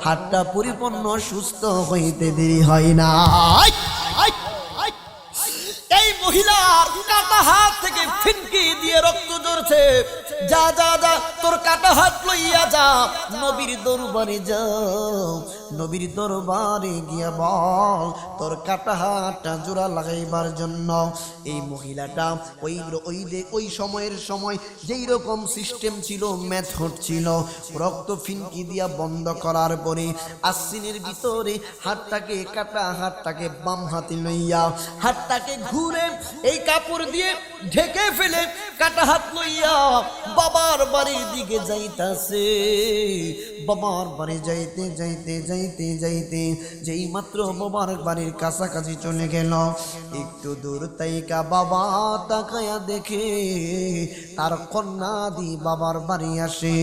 [SPEAKER 1] হাতটা পরিপূর্ণ সুস্থ হইতে দেরি হয় না। এই মহিলার কাটা হাত থেকে ফিনকি দিয়ে রক্ত ঝরছে। যা যা যা, তোর কাটা হাত লইয়া যা, নবীর দরবারে যাও, নবীর দরবারে গিয়া বল তোর কাটা হাতটা জোড়া লাগাইবার জন্য। এই মহিলাটা ওই সময়ের সময় যেই রকম সিস্টেম ছিল, মেথড ছিল, রক্ত ফিনকি দিয়া বন্ধ করার পরে আশ্বিনের ভিতরে হাতটাকে, কাটা হাতটাকে বাম হাতে লইয়া হাতটাকে ঘুরে এই কাপড় দিয়ে ঢেকে ফেলে কাটা হাত লইয়া বাবার বাড়ির দিকে যাইতাছে। বাবার বাড়ি যাইতে যাইতে যাইতে যাইতে যেই মাত্র বাবার বাড়ির কাছাকাছি চলে গেল, একটু দূর তাইকা বাবা তাকায়া দেখে তার কন্যা দি বাবার বাড়ি আসে।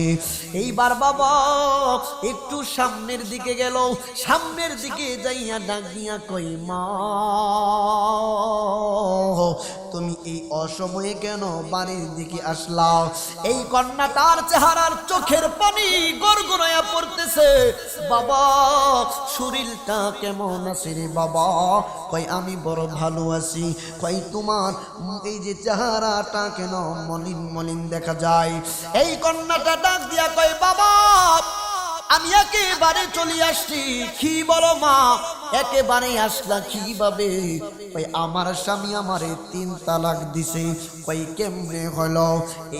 [SPEAKER 1] এইবার বাবা একটু সামনের দিকে গেল, সামনের দিকে যাইয়া ডাক দিয়া কই, মা তুমি এই অসময়ে কেন বাড়ির দিকে আসলা? এই কন্যাটার চেহারার চোখের পানি গড়গড়াইয়া পড়তেছে। বাবা শরীরটা কেমন আছে রে বাবা? কই আমি বড় ভালো আছি। কই তোমার এই যে চেহারাটা কেন মলিন মলিন দেখা যায়? এই কন্যাটা ডাক দিয়া কই, বাবা আমি একেবারে চলে আসছি। কি বলো মা, একেবারে আসলা কিভাবে? কই আমার স্বামী আমারে 3 তালাক দিছে। কই কেমনে হলো?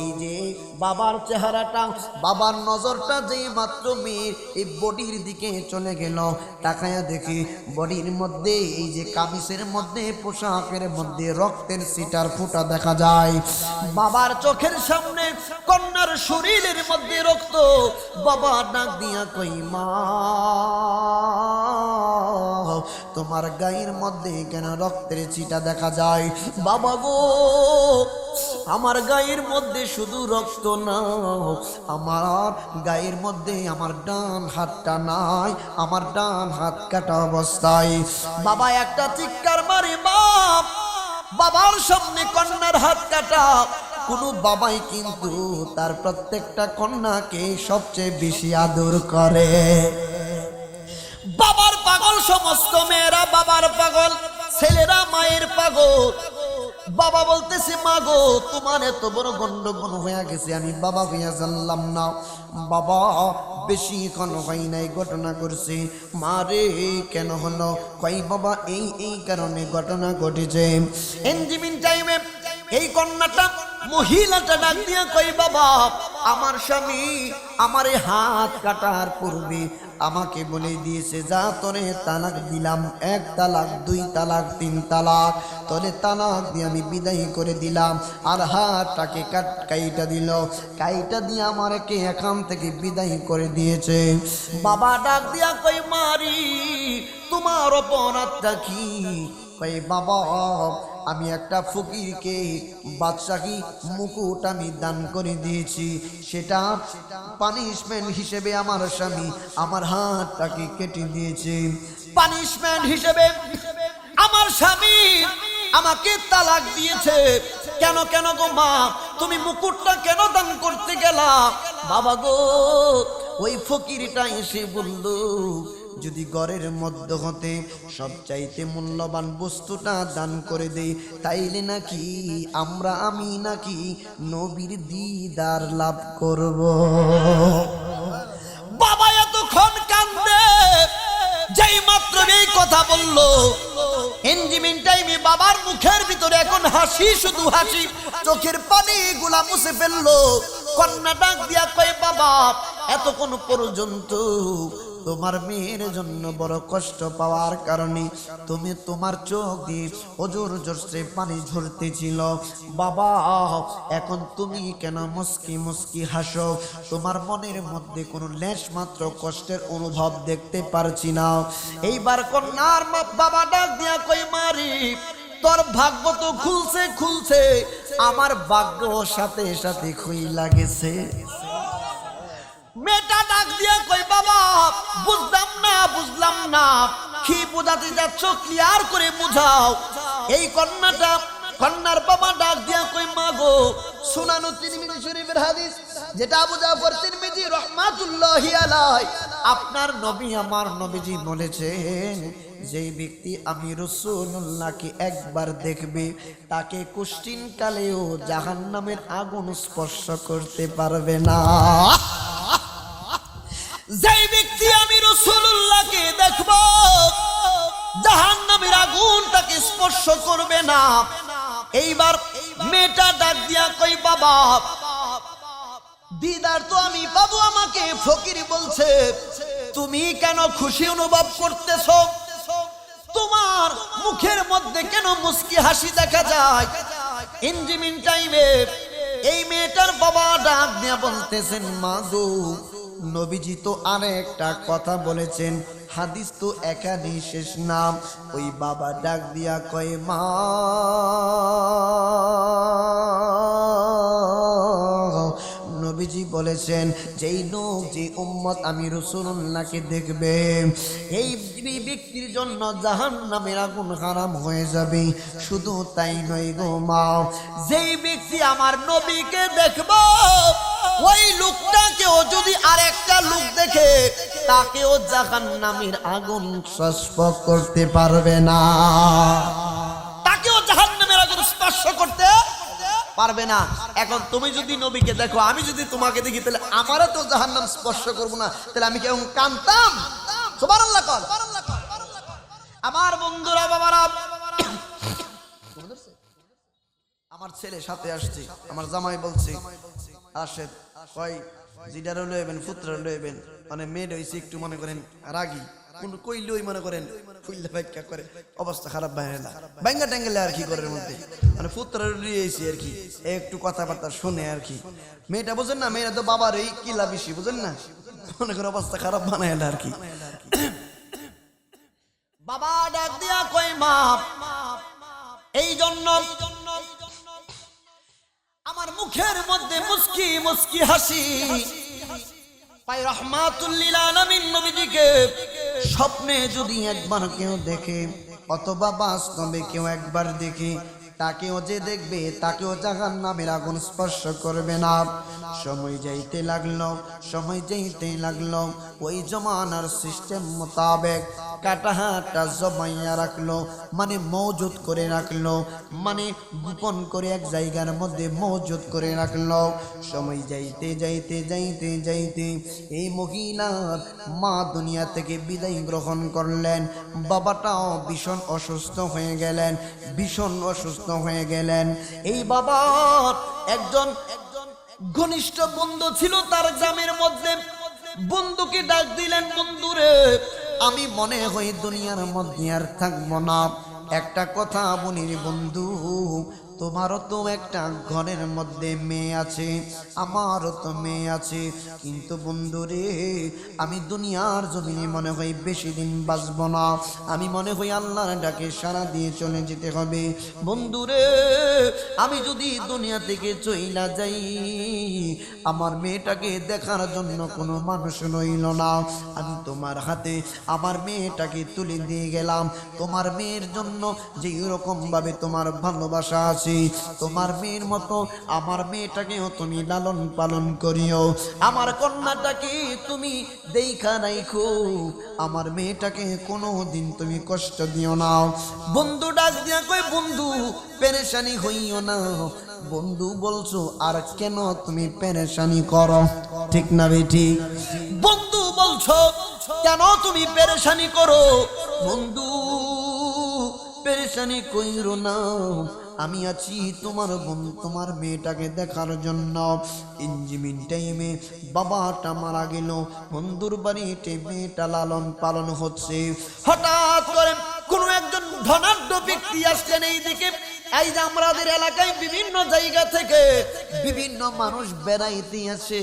[SPEAKER 1] এই যে বাবার চেহারাটা, বাবার নজরটা যেই মাত্র মেয়ের এই বডির দিকে চলে গেল, তাকায়া দেখি বডির মধ্যে এই যে কামিজের মধ্যে পোশাকের মধ্যে রক্তের ছিটার ফোঁটা দেখা যায়। বাবার চোখের সামনে কন্যার শরীরের মধ্যে রক্ত। বাবা ডাক দিয়া কই, মা তোমার গায়ের মধ্যে কেন রক্তের ছিটা দেখা যায়? বাবা গো আমার গায়ের মধ্যে শুধু রক্ত না, আমার গায়ের মধ্যে আমার ডান হাতটা নাই, আমার ডান হাত কাটা অবস্থায়। বাবা একটা চিৎকার মারে, বাপ বাবার সামনে কন্যার হাত কাটা। কোন বাবাই কিন্তু তার প্রত্যেকটা কন্যাকে সবচেয়ে বেশি আদর করে। বাবার পাগল সমস্ত মেয়েরা, বাবার পাগল ছেলেরা মায়ের পাগল। বাবা বলতেছে, মা গো তোমার এত বড় গন্ডগোল হয়ে গেছে, আমি বাবা হইয়া জানলাম না। বাবা বেশিক্ষণ হয় নাই ঘটনা করছে। মা রে কেন হলো? কই বাবা এই কারণে ঘটনা ঘটেছে। এনজিমিন টাইমে এই কন্যাটা মহিলাটা ডাক দিয়া কই, বাবা আমার স্বামী আমারে হাত কাটার পূর্বে আমাকে বলে দিয়েছে, যা তোরে তালাক দিলাম, 1 তালাক 2 তালাক 3 তালাক, তোরে তালাক দিয়ে আমি বিদায় করে দিলাম। আর হাতটাকে কাইটা দিল, কাইটা দিয়ে আমাকে এখান থেকে বিদায় করে দিয়েছে। বাবা ডাক দিয়া কই, মারি তোমার অপরাধটা কি? কই বাবা আমি একটা ফকিরকে বাদশাহী মুকুট আমি দান করে দিয়েছি, সেটা পানিশমেন্ট হিসেবে আমার স্বামী আমার হাতটাকে কেটে দিয়েছে। পানিশমেন্ট হিসেবে আমার স্বামী আমাকে তালাক দিয়েছে। কেন কেন গো মা, তুমি মুকুটটা কেন দান করতে গেলা? বাবা গো ওই ফকিরটা এসে বলল, যদি ঘরের মধ্য হতে সবচাইতে মূল্যবান বস্তুটা দান করে দেই, তাইলে নাকি আমি নাকি নবীর দিদার লাভ করব। বাবা এতক্ষণ কান্দে, যেই মাত্র এই কথা বলল, এনজিমিন টাইমে বাবার মুখের ভিতরে এখন হাসি, শুধু হাসি, চোখের পানি গুলা মুছে ফেললো। কন্যা ডাক দিয়া কয়, বাবা এতক্ষণ পর্যন্ত তোমার মেয়ের জন্য বড় কষ্ট পাওয়ার কারণে তুমি তোমার চোখ দিয়ে অজর জোরসে পানি ঝরতেছিল। বাবা এখন তুমি কেন মুস্কি মুস্কি হাসো? তোমার মনের মধ্যে কোনো লেশ মাত্র কষ্টের অনুভব দেখতে পারছি না। এইবার কন্যার বাবা ডাক দিয়া কই, মারি তোর ভাগ্য তো খুলছে, আমার ভাগ্য সাথে সাথে খুইলা গেছে। মেয়েটা ডাক দিয়া কই, বাবা বুঝলাম না কি বোঝাতে যাচ্ছ, ক্লিয়ার করে বুঝাও। এই কন্যার বাবা ডাক দিয়া কই, মা গো সুনানু তিরমিজি শরীফের হাদিস, যেটা আবু জাফর তিরমিজি রাহমাতুল্লাহি আলাইহি, আপনার নবী আমার নবীজি বলেছেন, যেই ব্যক্তি আমি রাসূলুল্লাহকে একবার দেখবে তাকে কুষ্টিন কালেও জাহান্নামের আগুন স্পর্শ করতে পারবে না। যেই ব্যক্তি আমি রাসূলুল্লাহকে দেখব জাহান্নামের আগুন তাকে স্পর্শ করবে না। এইবার মেয়েটা ডাক দিয়া কই, বাবা দিদার তো আমি পাবো, আমাকে ফকির বলছে, তুমি কেন খুশি অনুভব করতেছো? তোমার মুখের মধ্যে কেন মুস্কি হাসি দেখা যায়? ইনজিমিন টাইমে এই মেয়েটার বাবা ডাক দিয়া বলতেছেন, মা গো, নবীজি তো আরেকটা কথা বলেছেন, হাদিস তো একাধিক শেষ নাম। ওই বাবা ডাক দিয়া কয়, মা নবীজি বলেছেন, যেই লোক যে উম্মত আমি রাসূলুল্লাহকে দেখবে, এই ব্যক্তির জন্য জাহান্নামের আগুন হারাম হয়ে যাবে। শুধু তাই নয় গো মা, যেই ব্যক্তি আমার নবীকে দেখবে, ওই লোকটাকেও যদি আরেকটা লোক দেখে, তাকেও জাহান্নামের আগুন স্পর্শ করতে পারবে না, তাকেও জাহান্নামের আগুন স্পর্শ করতে পারবে না। এখন তুমি যদি নবীকে দেখো, আমি যদি তোমাকে দেখি, তাহলে আমারও তো জাহান্নাম স্পর্শ করবো না, তাহলে আমি কেমন কাঁদতাম? সুবহানাল্লাহ কর। আমার বন্ধুরা, বাবারা, আমার ছেলে সাথে আসছে, আমার জামাই বলছে আসেন, কয় জিডারও লইবেন, পুত্রও লইবেন। মানে মেয়ে হইছে একটু মনে করেন রাগী, কোন কইলই মনে করেন ফুইল্লা ব্যাখ্যা করে, অবস্থা খারাপ বাইরেলা ব্যাঙ্গা ট্যাঙ্গেলে আর কি করার মধ্যে, মানে পুত্র লিয়েছি আর কি, একটু কথাবার্তা শুনে আর কি। মেয়েটা বোঝেন না, মেয়েরা তো বাবার এই কিলা বেশি, বোঝেন না, মনে করে অবস্থা খারাপ বানাইলা আর কি। বাবা ডাক দিয়া কয়, মা, এই জন্য আমার মুখের মধ্যে মুস্কি মুস্কি হাসি পাই রাহমাতুল লিল আলামিন নবীজিকে স্বপ্নে যদি একবার কেউ দেখে, অথবা বাস্তবে কেউ একবার দেখে, তাকেও যে দেখবে, তাকেও জাহান্নামের আগুন স্পর্শ করবে না। সময় যাইতে লাগলো, সময় যাইতে লাগলো, ওই জমানার সিস্টেম মোতাবেক কাটাহাটা জমাইয়া রাখলো, মানে মজুদ করে রাখলো, মানে গোপন করে এক জায়গার মধ্যে মজুদ করে রাখলো। সময় যাইতে যাইতে যাইতে যাইতে এই মহিলার মা দুনিয়া থেকে বিদায় গ্রহণ করলেন। বাবাটাও ভীষণ অসুস্থ হয়ে গেলেন, ভীষণ অসুস্থ হয়ে গেলেন। এই বাবার একজন ঘনিষ্ঠ বন্ধু ছিল তার গ্রামের মধ্যে। বন্ধুকে ডাক দিলেন, বন্ধুরে, আমি মনে হয় দুনিয়ার মধ্যে আর থাকবো না, একটা কথা বলি বন্ধু, তোমারও তো একটা ঘরের মধ্যে মেয়ে আছে, আমারও তো মেয়ে আছে, কিন্তু বন্ধুরে, আমি দুনিয়ার জমিনে মনে হয় বেশি দিন বাঁচব না, আমি মনে হয় আল্লাহর ডাকে সাড়া দিয়ে চলে যেতে হবে। বন্ধুরে, আমি যদি দুনিয়া থেকে চইলা যাই, আমার মেয়েটাকে দেখার জন্য কোনো মানুষ রইল না, আমি তোমার হাতে আমার মেয়েটাকে তুলে দিয়ে গেলাম। তোমার মেয়ের জন্য যে রকম ভাবে তোমার ভালোবাসা আছে, তোমার মেয়ের মতো আমার মেয়েটাকেও তুমি লালন পালন করিও, আমার কন্যাটাকে তুমি দেখা রাখো, আমার মেয়েটাকে কোনো দিন তুমি কষ্ট দিও না। বন্ধু ডাক দিয়া কই, বন্ধু পেরেশানি হইও না। বন্ধু বলছো, আর কেন তুমি পেরেশানি করো? ঠিক না বেটি? বন্ধু বলছো, কেন তুমি পেরেশানি করো? বন্ধু পেরেশানি কইরো না, আমি আছি তোমার বন্ধু, তোমার মেয়েটাকে দেখার জন্য। ইঞ্জিমিন টাইমে বাবাটা মারা গেল, বন্ধুর বাড়িতে মেয়েটা লালন পালন হচ্ছে। হঠাৎ করে কোনো একজন ধনাঢ্য ব্যক্তি আসলেন এই দিকে। এই যে আমাদের এলাকায় বিভিন্ন জায়গা থেকে বিভিন্ন মানুষ বেড়াইতে আসে,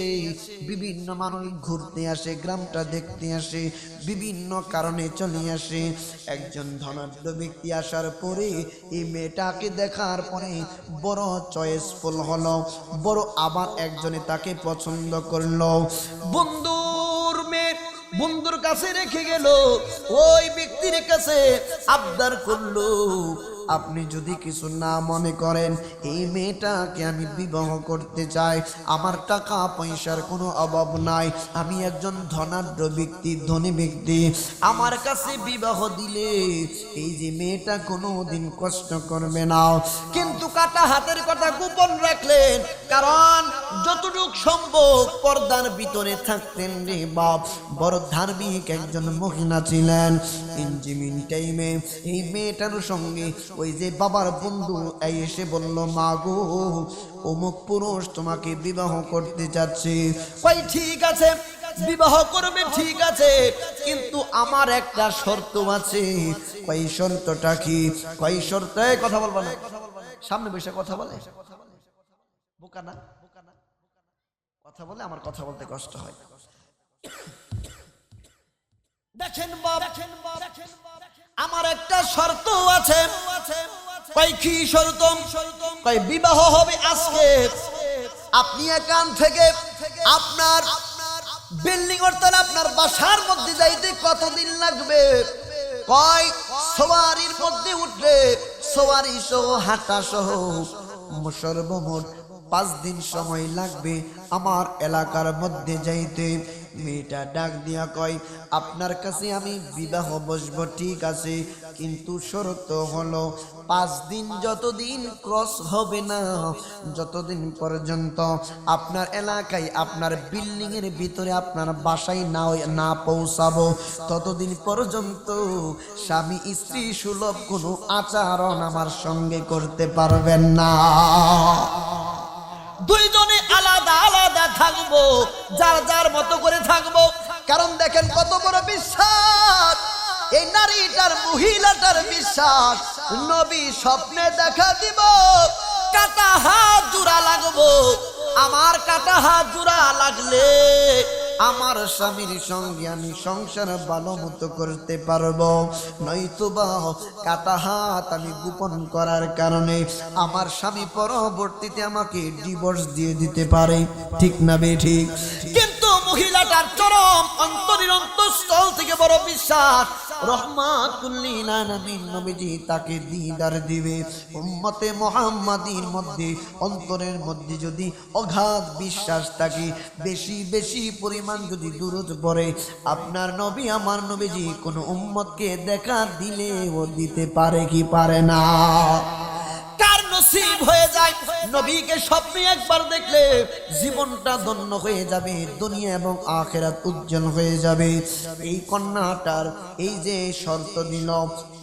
[SPEAKER 1] বিভিন্ন মানুষ ঘুরতে আসে, গ্রামটা দেখতে আসে, বিভিন্ন কারণে চলে আসে। একজন ধনাঢ্য ব্যক্তি আসার পরে এই মেয়েটাকে দেখার পরে বড় চয়েসফুল হলো, বড় আবার একজনে তাকে পছন্দ করলো। বন্ধুর মেয়ে বন্ধুর কাছে রেখে গেল, ওই ব্যক্তির কাছে আবদার করলো, আপনি যদি কিছু না মনে করেন, এই মেয়েটাকে আমি বিবাহ করতে চাই, আমার টাকা পয়সার কোনো অভাব নাই, আমি একজন ধনাঢ্য ব্যক্তি, ধনী ব্যক্তি, আমার কাছে বিবাহ দিলে এই যে মেয়েটা কোনো দিন কষ্ট করবে না। কিন্তু কাটা হাতের কথা গোপন রাখলেন, কারণ যতটুক সম্ভব পর্দার ভিতরে থাকতেন রে বাপ। বড় ধার্মিক একজন মহিলা ছিলেন। ইঞ্জিমিন টাইমে এই মেয়েটার সঙ্গে ওই যে বাবার বন্ধু এসে বলল, মা গো, অমুক পুরুষ তোমাকে বিবাহ করতে চাচ্ছে। কই ঠিক আছে, বিবাহ করবে, ঠিক আছে, কিন্তু আমার একটা শর্ত আছে। কই শর্তটা কি? কই শর্তে কথা বলবা না, সামনে বসে কথা বলে। বোকা না? কথা বলে আমার কথা বলতে কষ্ট হয়। দেখেন বাবা, আমার একটা শর্ত আছে। কয় কি শর্ত? কয় বিবাহ হবে আজকে। আপনি এখান থেকে আপনার বিল্ডিং অর্থাৎ আপনার বাসার মধ্যে যাইতে কতদিন লাগবে? কয় সওয়ারির মধ্যে উঠবে, সওয়ারি সহ হাঁটা সহ সর্বমোট 5 দিন সময় লাগবে আমার এলাকার মধ্যে যাইতে। মেয়েটা ডাক দিয়া কয়, আপনার কাছে আমি বিবাহ বসবো, ঠিক আছে, কিন্তু শর্ত হলো 5 দিন যতদিন ক্রস হবে না, যতদিন পর্যন্ত আপনার এলাকায় আপনার বিল্ডিং এর ভিতরে আপনার বাসায় না পৌঁছাবো, ততদিন পর্যন্ত স্বামী স্ত্রী সুলভ কোনো আচরণ আমার সঙ্গে করতে পারবেন না। দুইজনে আলাদা আলাদা থাকবো, যার যার মতো করে থাকবো। কারণ দেখেন কত বড় বিশ্বাস এই নারীটার, মহিলাটার বিশ্বাস। নবী স্বপ্নে দেখা দিব, কাটা হাত জোড়া লাগবো। আমার কাটা হাত জোড়া লাগলে আমার স্বামীর সঙ্গে আমি সংসার ভালো মতো করতে পারবো, নয়তোবা কাটা হাত আমি গোপন করার কারণে আমার স্বামী পরবর্তীতে আমাকে ডিভোর্স দিয়ে দিতে পারে। ঠিক না বেঠিক? কিন্তু মহিলাটার চরম অন্তরের অন্তঃস্থল থেকে বড় বিশ্বাস, রহমাতুল লিল আলামিন নবীজি তাকে দিদার দিবে। উম্মতে মুহাম্মাদীর মধ্যে অন্তরের মধ্যে যদি অগাধ বিশ্বাস থাকে, বেশি বেশি পরিমাণ যদি দুরূদ পড়ে, আপনার নবী আমার নবীজি কোন উম্মতকে দেখা দিলে ও দিতে পারে কি পারে না? কার নসিব হয়ে যায় নবীকে স্বপ্নে একবার দেখলে জীবনটা ধন্য হয়ে যাবে, দুনিয়া এবং আখিরাত উজ্জ্বল হয়ে যাবে। এই কন্যাটার এই যে শর্ত দিল,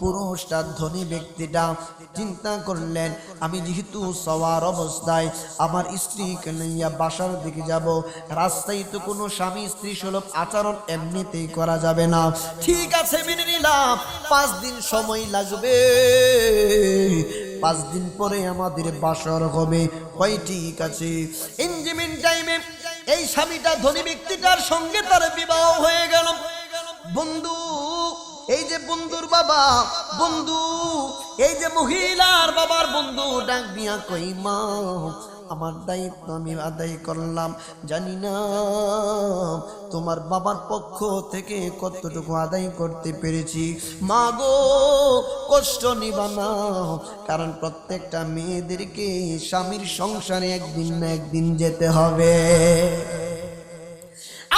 [SPEAKER 1] পুরুষটা ধনী ব্যক্তিটা চিন্তা করলেন, আমি যেহেতু সওয়ার অবস্থায় আমার স্ত্রীকে নিয়ে বাসার দিকে যাব, রাস্তায় তো কোনো স্বামী স্ত্রী সুলভ আচরণ এমনিতেই করা যাবে না। ঠিক আছে, মেনে নিলাম, 5 দিন সময় লাগবে, 5 দিন পরে আমাদের বাসর হবে। কয় ঠিক আছে। ইনজিমিন টাইমে এই স্বামীটা ধনী ব্যক্তিটার সঙ্গে তার বিবাহ হয়ে গেল। বন্ধু, এই যে বন্ধুর বাবা, বন্ধু এই যে মহিলার বাবার বন্ধু ডাক দিয়া কই, মা আমার দায়িত্ব আমি আদায় করলাম, জানি না তোমার বাবার পক্ষ থেকে কতটুকু আদায় করতে পেরেছি। মা গো, কষ্ট নিবা না, কারণ প্রত্যেকটা মেয়েদেরকে স্বামীর সংসারে একদিন না একদিন যেতে হবে।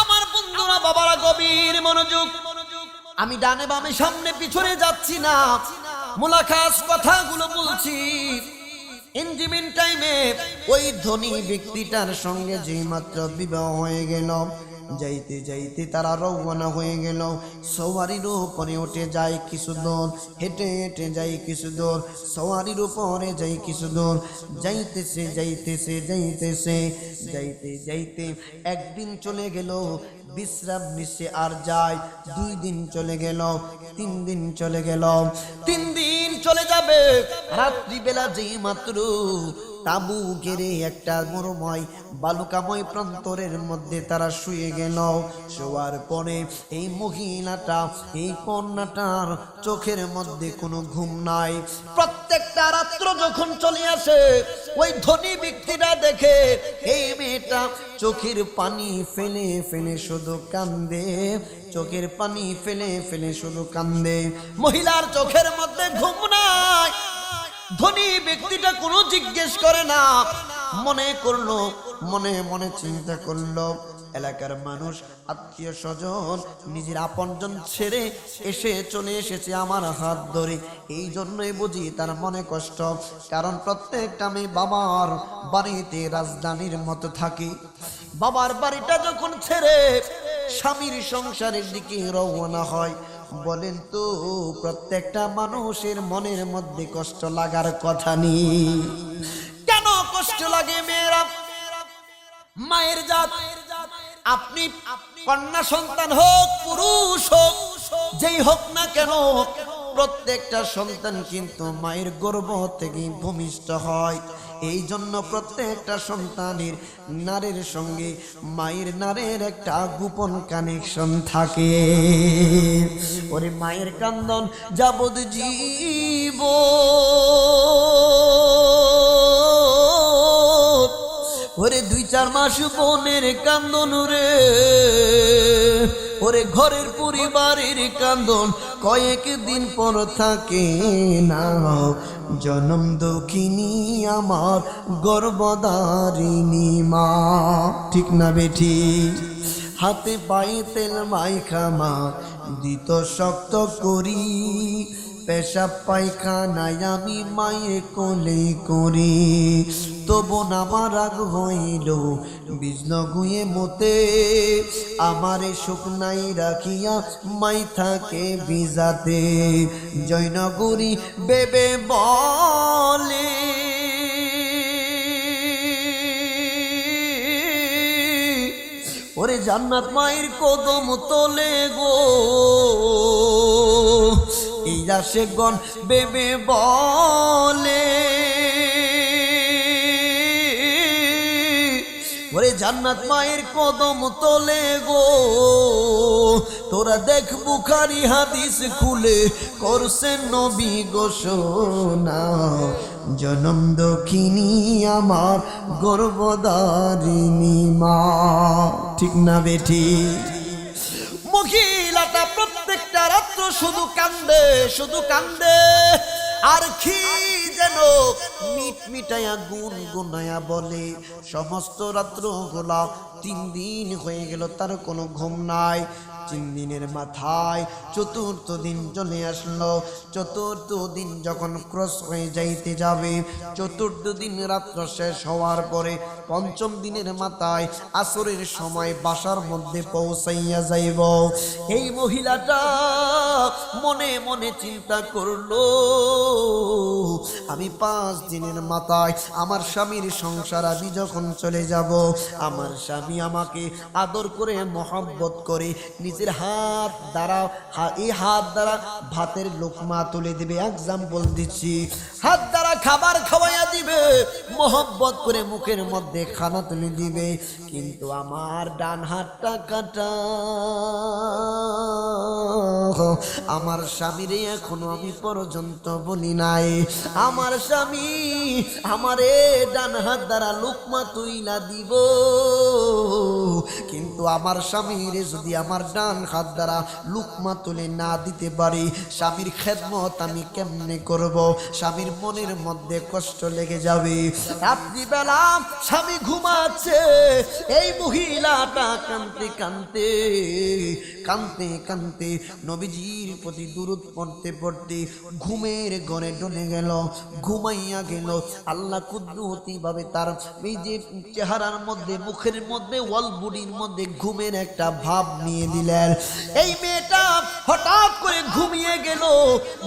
[SPEAKER 1] আমার বন্ধুরা, বাবারা গভীর মনোযোগ। আমি ডানে বামে সামনে পিছনে যাচ্ছি না, মুলাকাস কথাগুলো বলছি। ইনজিমিন টাইমে ওই ধনী ব্যক্তিটার সঙ্গে যে মাত্র বিবাহ হয়ে গেল, যাইতে যাইতে তারা রওনা হয়ে গেল। সওয়ারির উপরে উঠে যায় কিছু দূর, হেঁটে হেঁটে যায় কিছু দূর, সওয়ারির উপরে যায় কিছু দূর, যাইতেছে যাইতেছে যাইতেছে যাইতে যাইতে একদিন চলে গেল, বিশ্রাম নিচ্ছে আর যায়। 2 দিন চলে গেল, 3 দিন চলে গেল, 3 দিন চলে যাবে। রাত্রিবেলা যেই মাত্র তাবু ঘেরে একটা মরুময় বালুকাময় প্রান্তরের মধ্যে তারা শুয়ে গেল। শোয়ার পরে এই মহিলাটা, এই কন্যাটার চোখের মধ্যে কোনো ঘুম নাই। প্রত্যেকটা রাত্র যখন চলে আসে, ওই ধনী ব্যক্তিটা দেখে এই মেয়েটা চোখের পানি ফেলে ফেলে শুধু কান্দে, চোখের পানি ফেলে ফেলে শুধু কান্দে। মহিলার চোখের মধ্যে ঘুম নাই। ধনী ব্যক্তিটা কোনো জিজ্ঞেস করে না, মনে করলো, মনে মনে চিন্তা করলো, এলাকার মানুষ, আত্মীয় স্বজন, নিজের আপনজন ছেড়ে এসে চলে এসেছে আমার হাত ধরে, এই জন্যই বুঝি তার মনে কষ্ট। কারণ প্রত্যেকটা আমি বাবার বাড়িতে রাজধানীর মতো থাকি, বাবার বাড়িটা যখন ছেড়ে স্বামীর সংসারের দিকে রওনা হয়, বলেন তো প্রত্যেকটা মানুষের মনের মধ্যে কষ্ট লাগার কথা নেই? কেন কষ্ট লাগে মেয়েরা? মায়ের জাত, আপনি কন্যা সন্তান হোক পুরুষ হোক, যেই হোক না কেন, প্রত্যেকটা সন্তান কিন্তু মায়ের গর্ভ থেকে ভূমিষ্ঠ হয়। এই জন্য প্রত্যেকটা সন্তানের নারের সঙ্গে মায়ের নারের একটা গোপন কানেকশন থাকে। ওরে মায়ের কান্দন যাবজ্জীব, ওরে 2-4 মাস বোনের কান্দন রে, ওরে ঘরের পরিবারের কান্দন কয়েকদিন পর থাকে না। জনম দুঃখিনী আমার গর্ভধারিণী মা, ঠিক না বেঠি? হাতে পায়ে তেল মাইখা মা দিত শক্ত করি, পেশাব পায়খানায় আমি মায়ের কোলে করি। তবু আমার রাগ হইল বিষ্ণ গুয়ে মতে, আমারে শুকনাই রাখিয়া মাই থাকে বিজাতে। জয়নগরী বেবে বলে ওরে জান্নাত মায়ের কদম তলে গো, এই আশেকগণ বেবে বলে ওরে জান্নাত মায়ের কদম তলে গো। তোরা দেখ বুখারী হাদিস খুলে করছে নবী ঘোষণা, জনম দক্ষিণী আমার গর্ভধারিণী মা, ঠিক না বেঠি? মহিলাটা প্রত্যেকটা রাত্র শুধু কান্দে, শুধু কান্দে, আর কি যেন মিট মিটাইয়া গুন গুনায়া বলে। সমস্ত রাত্র গোলা 3 দিন হয়ে গেল, তার কোনো ঘুম নাই। 3 দিনের মাথায় 4th দিন চলে আসলো। 4th দিন যখন ক্রস হয়ে যাইতে যাবে, 4th দিন রাত্র শেষ হওয়ার পরে 5ম দিনের মাথায় আসরের সময় বাসার মধ্যে পৌঁছাইয়া যাইব। এই মহিলাটা মনে মনে চিন্তা করলো, আমি 5 দিনের মাথায় আমার স্বামীর সংসার আমি যখন চলে যাব, আমার স্বামী আমাকে আদর করে মহব্বত করে নিজের হাত দ্বারা, এই হাত দ্বারা ভাতের লোকমা তুলে দিবে। এক্সাম্পল দিচ্ছি, হাত দ্বারা খাবার খাওয়াইয়া দিবে, মহব্বত করে মুখের মধ্যে খানা তুলে দিবে। কিন্তু আমার ডান হাতটা কাটা, আমার স্বামীরে এখনো আমি পর্যন্ত বলি নাই। আমার স্বামী আমারে ডান হাত দ্বারা লোকমা তুইলা দিব, কিন্তু আমার স্বামীরে যদি আমার ডান হাত দ্বারা লোকমা তুলে না দিতে পারি, স্বামীর খেদমত আমি কেমনে করব? স্বামীর মনের মধ্যে কষ্ট লেগে যাবে। রাত্রিবেলা স্বামী ঘুমাচ্ছে, এই মহিলাটা কাঁদতে কাঁদতে কাঁদতে কাঁদতে নবীজির প্রতি দুরূদ পড়তে পড়তে ঘুমের ঘরে ডলে গেল, ঘুমাইয়া গেল। আল্লাহ কুদরতি ভাবে তার এই যে চেহারার মধ্যে, মুখের মধ্যে, ওয়াল বডির মধ্যে ঘুমের একটা ভাব নিয়ে দিলেন। এই মেয়েটা হঠাৎ করে ঘুমিয়ে গেল,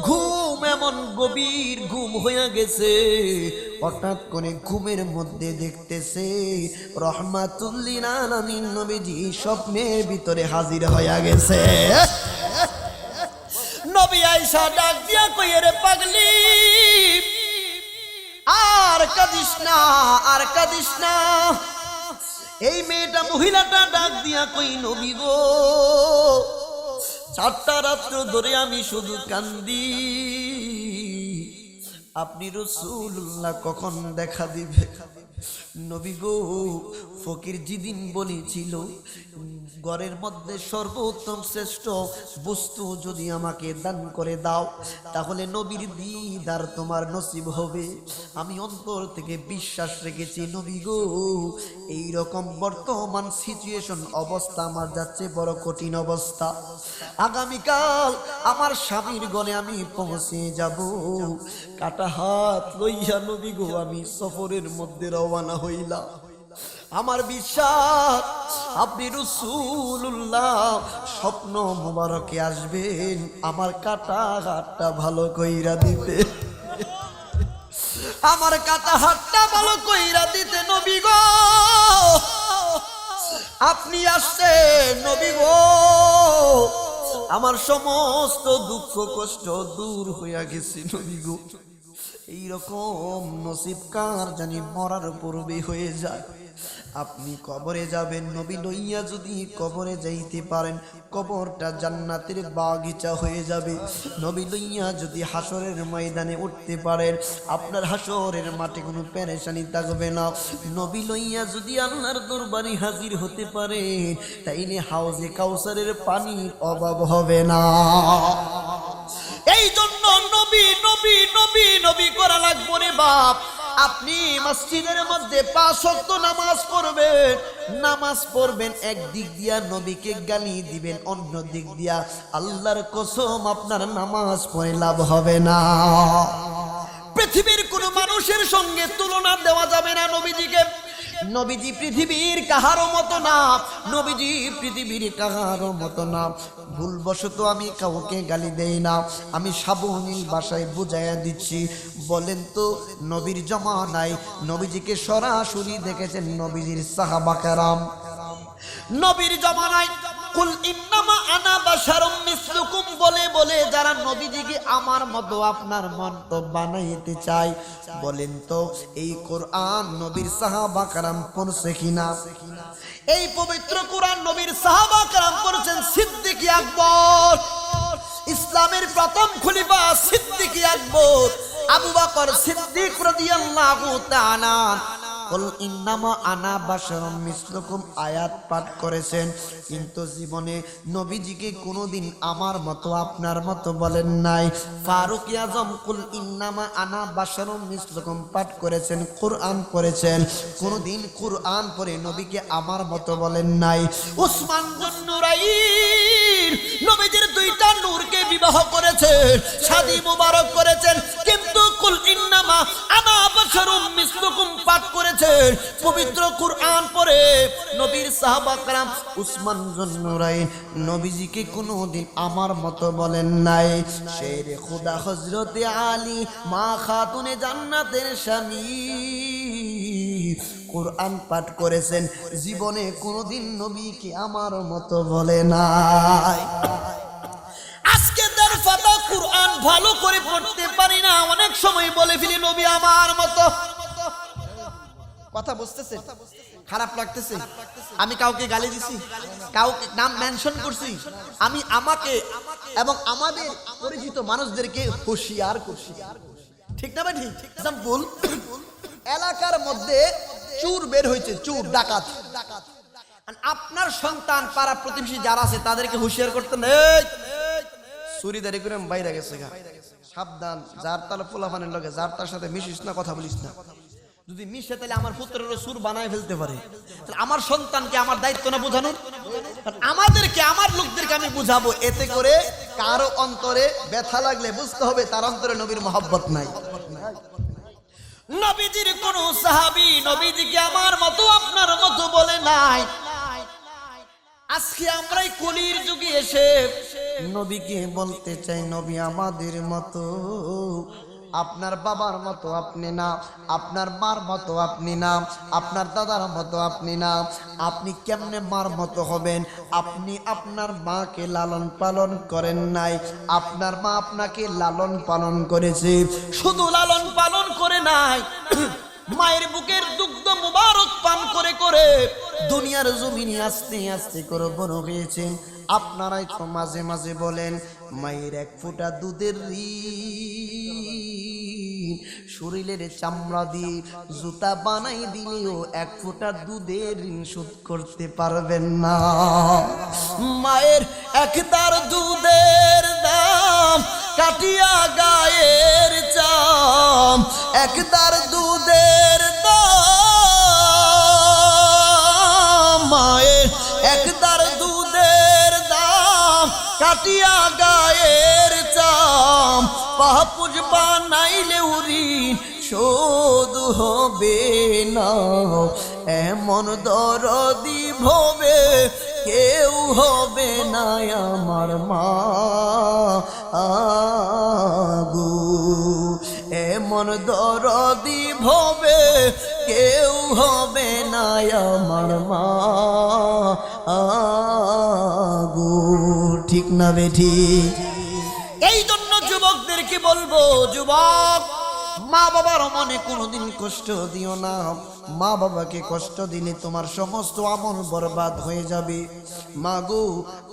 [SPEAKER 1] ঘুম এমন গভীর ঘুম হয়ে গেছে। হঠাৎ করে ঘুমের মধ্যে দেখতেছে রহমাতুল্লিল আলামিন নবীজি স্বপ্নের ভিতরে হাজির হয়ে গেছে। নবী আয়েশা ডাক দিয়া কইয়ে, রে পাগলি, আর কাঁদিস না, আর কাঁদিস না। এই মেয়েটা, মহিলাটা ডাক দিয়া কই, নবী গো, 4টা রাত্র ধরে আমি শুধু কান্দি, আপনি রাসূলুল্লাহ কখন দেখা দিবে? নবী গো, ফকির যেদিন বলেছিল ঘরের মধ্যে সর্বোত্তম শ্রেষ্ঠ বস্তু যদি আমাকে দান করে দাও, তাহলে নবীর দিদার তোমার নসিব হবে। আমি অন্তর থেকে বিশ্বাস রেখেছি নবী গো, এইরকম বর্তমান সিচুয়েশন অবস্থা আমার যাচ্ছে বড় কঠিন অবস্থা। আগামীকাল আমার স্বামীর গণে আমি পৌঁছে যাব। কাটা হাত লইয়া নবী গো আমি সফরের মধ্যে রওনা হইলাম। আমার বিশ্বাস আপনি রাসূলুল্লাহ স্বপ্ন মোবারকে আসবেন, আমার কাটা হাতটা ভালো কইরা দিতে, আমার কাটা হাতটা ভালো কইরা দিতে। নবী গো, আপনি আসছেন নবী গো, আমার সমস্ত দুঃখ কষ্ট দূর হইয়া গেছে নবী গো। এই রকম নসিব কার জানি মরার পূর্বে হয়ে যায়। আপনি কবরে যাবেন, নবী লইয়া যদি কবরে যাইতে পারেন, কবরটা জান্নাতের বাগিচা হয়ে যাবে। নবী লইয়া যদি হাসরের ময়দানে উঠতে পারেন, আপনার হাসরের মাঠে কোনো পেরেশানি থাকবে না। নবী লইয়া যদি আল্লাহর দরবারে হাজির হতে পারে, তাইলে হাউজে কাউসারের পানির অভাব হবে না। এই জন্য নবী নবী নবী নবী করা লাগবে রে বাপ। আপনি মসজিদের মধ্যে 5 ওয়াক্ত নামাজ পড়বেন, নামাজ পড়বেন, একদিক দিয়া নবীকে গালি দিবেন, অন্য দিক দিয়া আল্লাহর কসম আপনার নামাজ পড়ে লাভ হবে না। পৃথিবীর কোন মানুষের সঙ্গে তুলনা দেওয়া যাবে না নবীজিকে। নবীজি পৃথিবীর কাহারও মতো না, নবীজি পৃথিবীর কাহারও মতো না। ভুলবশত আমি কাউকে গালি দেই না, আমি সাবলীল ভাষায় বুঝাইয়া দিচ্ছি। বলেন তো, নবীর জামানায় নবীজিকে সরাসরি দেখেছেন নবীজির সাহাবা কেরাম? নবীর জামানায় কুল ইন্নামা আনা বাশারুম মিসলুকুম বলে বলে যারা নবীজিকে আমার মতো আপনার মতো বানাইতে চায়, বলেন তো এই কোরআন নবীর সাহাবা কেরাম পড়ছে কিনা? এই পবিত্র কোরআন নবীর সাহাবা কেরাম পড়ছেন সিদ্দিক আকবর, ইসলামের প্রথম খলিফা সিদ্দিক আকবর আবু বকর সিদ্দিক রাদিয়াল্লাহু তাআলা কুল ইন্নামা আনা বাশারুম মিসলুকুম আয়াত পাঠ করেছেন, কিন্তু জীবনে নবীজিকে কোনোদিন আমার মতো আপনার মতো বলেন নাই। ফারুক আজম কুল ইন্নামা আনা বাশারুম মিসলুকুম পাঠ করেছেন, কোরআন পড়েছেন, কোনোদিন কোরআন পড়ে নবীকে আমার মতো বলেন নাই। উসমান যুন্নুরাইন নবীজির 2টা নূরকে বিবাহ করেছেন, শাদী মুবারক করেছেন, কিন্তু কুল ইন্নামা আনা বাশারুম মিসলুকুম পাঠ করেছেন, পবিত্র কোরআন পড়ে নবীর সাহাবা کرام উসমান যুন্নুরাইন নবীজিকে কোনোদিন আমার মতো বলেন নাই। শেরে খুদা হযরতে আলী মা খাতুনে জান্নাতের স্বামী কোরআন পাঠ করেছেন, জীবনে কোনোদিন নবীকে আমার মতো বলে নাই। আজকে তার ফাতা কোরআন ভালো করে পড়তে পারি না, অনেক সময় বলে ফেলি নবী আমার মতো। কথা বুঝতেছেন? খারাপ লাগতেছে? আমি কাউকে গালি দিছি, কাউকে নাম মেনশন করছি, আমি আমাকে এবং আমাদের পরিচিত মানুষদেরকে হুঁশিয়ার করছি, ঠিক না ভাই? ঠিক। এক্সাম্পল, এলাকার মধ্যে চোর বের হয়েছে, চোর ডাকাত, আপনার সন্তান পাড়া প্রতিবেশী যারা আছে তাদেরকে হুঁশিয়ার করতেন, এই চুরিদারি করে বাইরে গেছে গা, সাবধান, যার তার পোলাপানের লগে যার তার সাথে মিশিস না, কথা বলিস না, যদি মিশে তাহলে আমার পুত্রের সুর বানায় ফেলতে পারে। আমার সন্তানকে আমার দায়িত্ব না বোঝানোর? আমাদেরকে, আমার লোকদেরকে আমি বুঝাবো, এতে করে কারো অন্তরে ব্যথা লাগলে বুঝতে হবে তার অন্তরে নবীর মহব্বত নাই। নবীজির কোন সাহাবী নবীজিকে আমার মতো আপনার মতো বলে নাই। আজকে আমরাই কলির যুগে এসে নবীকে বলতে চাই নবী আমাদের মতো, আপনার বাবার মতো আপনি না, আপনার মার মতো আপনি না, আপনার দাদার মতো আপনি না। আপনি কেমনে মার মতো হবেন? আপনি আপনার মাকে লালন পালন করেন নাই, আপনার মা আপনাকে লালন পালন করেছে। শুধু লালন পালন করে নাই, মায়ের বুকের দুগ্ধ মুবারক পান করে করে দুনিয়ার জমিনে আস্তে আস্তে করে বড় হয়েছেন। আপনারাই তো মাঝে মাঝে বলেন মায়ের 1 ফোঁটা দুধের ঋণ শরীরের চামড়া দিয়ে জুতা বানাই দিলেও 1 ফোঁটা দুধের ঋণ শোধ করতে পারবেন না। মায়ের 1 দার দুধের দাম কাটিয়া গায়ের চাম, 1 দার দুধের দাম, মায়ের 1 দার দুধের দাম কাটিয়া গায়ের চাম, পাপুজ বানাইলে ঋণ শোধ হবে না। এমন দরদি ভবে কেউ হবে না আমার মা গো, এমন দরদি ভবে কেউ হবে না আমার মা গো, ঠিক না বেঠি? এই জন্য যুবকদেরকে বলবো, যুবক মা বাবার মনে কোনোদিন কষ্ট দিও না। মা বাবাকে কষ্ট দিলে তোমার সমস্ত আমল বরবাদ হয়ে যাবে। মা গো,